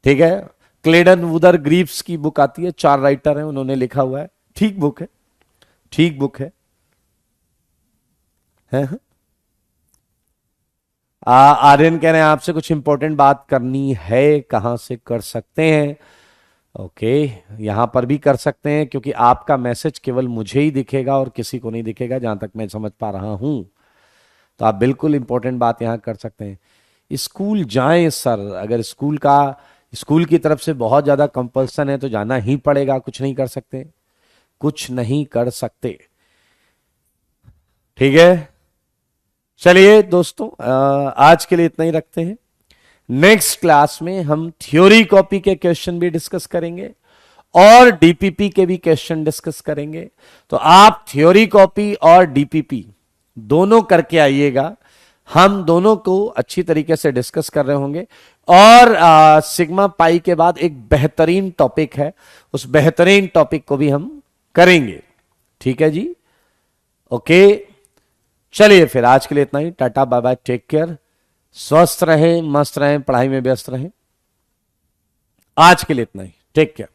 S1: ठीक है। क्लेडन वुदर ग्रीव्स की बुक आती है, 4 राइटर हैं, उन्होंने लिखा हुआ है, ठीक बुक है, ठीक बुक है? आर्यन कह रहे हैं आपसे कुछ इंपॉर्टेंट बात करनी है, कहां से कर सकते हैं? ओके, यहां पर भी कर सकते हैं, क्योंकि आपका मैसेज केवल मुझे ही दिखेगा और किसी को नहीं दिखेगा, जहां तक मैं समझ पा रहा हूं। तो आप बिल्कुल इंपॉर्टेंट बात यहां कर सकते हैं। स्कूल जाएं सर, अगर स्कूल की तरफ से बहुत ज्यादा कंपल्सन है तो जाना ही पड़ेगा, कुछ नहीं कर सकते, कुछ नहीं कर सकते, ठीक है। चलिए दोस्तों, आज के लिए इतना ही रखते हैं। नेक्स्ट क्लास में हम थ्योरी कॉपी के क्वेश्चन भी डिस्कस करेंगे और डीपीपी के भी क्वेश्चन डिस्कस करेंगे। तो आप थ्योरी कॉपी और डीपीपी दोनों करके आइएगा, हम दोनों को अच्छी तरीके से डिस्कस कर रहे होंगे। और सिग्मा पाई के बाद एक बेहतरीन टॉपिक है, उस बेहतरीन टॉपिक को भी हम करेंगे, ठीक है जी। ओके, चलिए फिर आज के लिए इतना ही, tata bye bye, take care, स्वस्थ रहें, मस्त रहें, पढ़ाई में व्यस्त रहें। आज के लिए इतना ही, टेक केयर।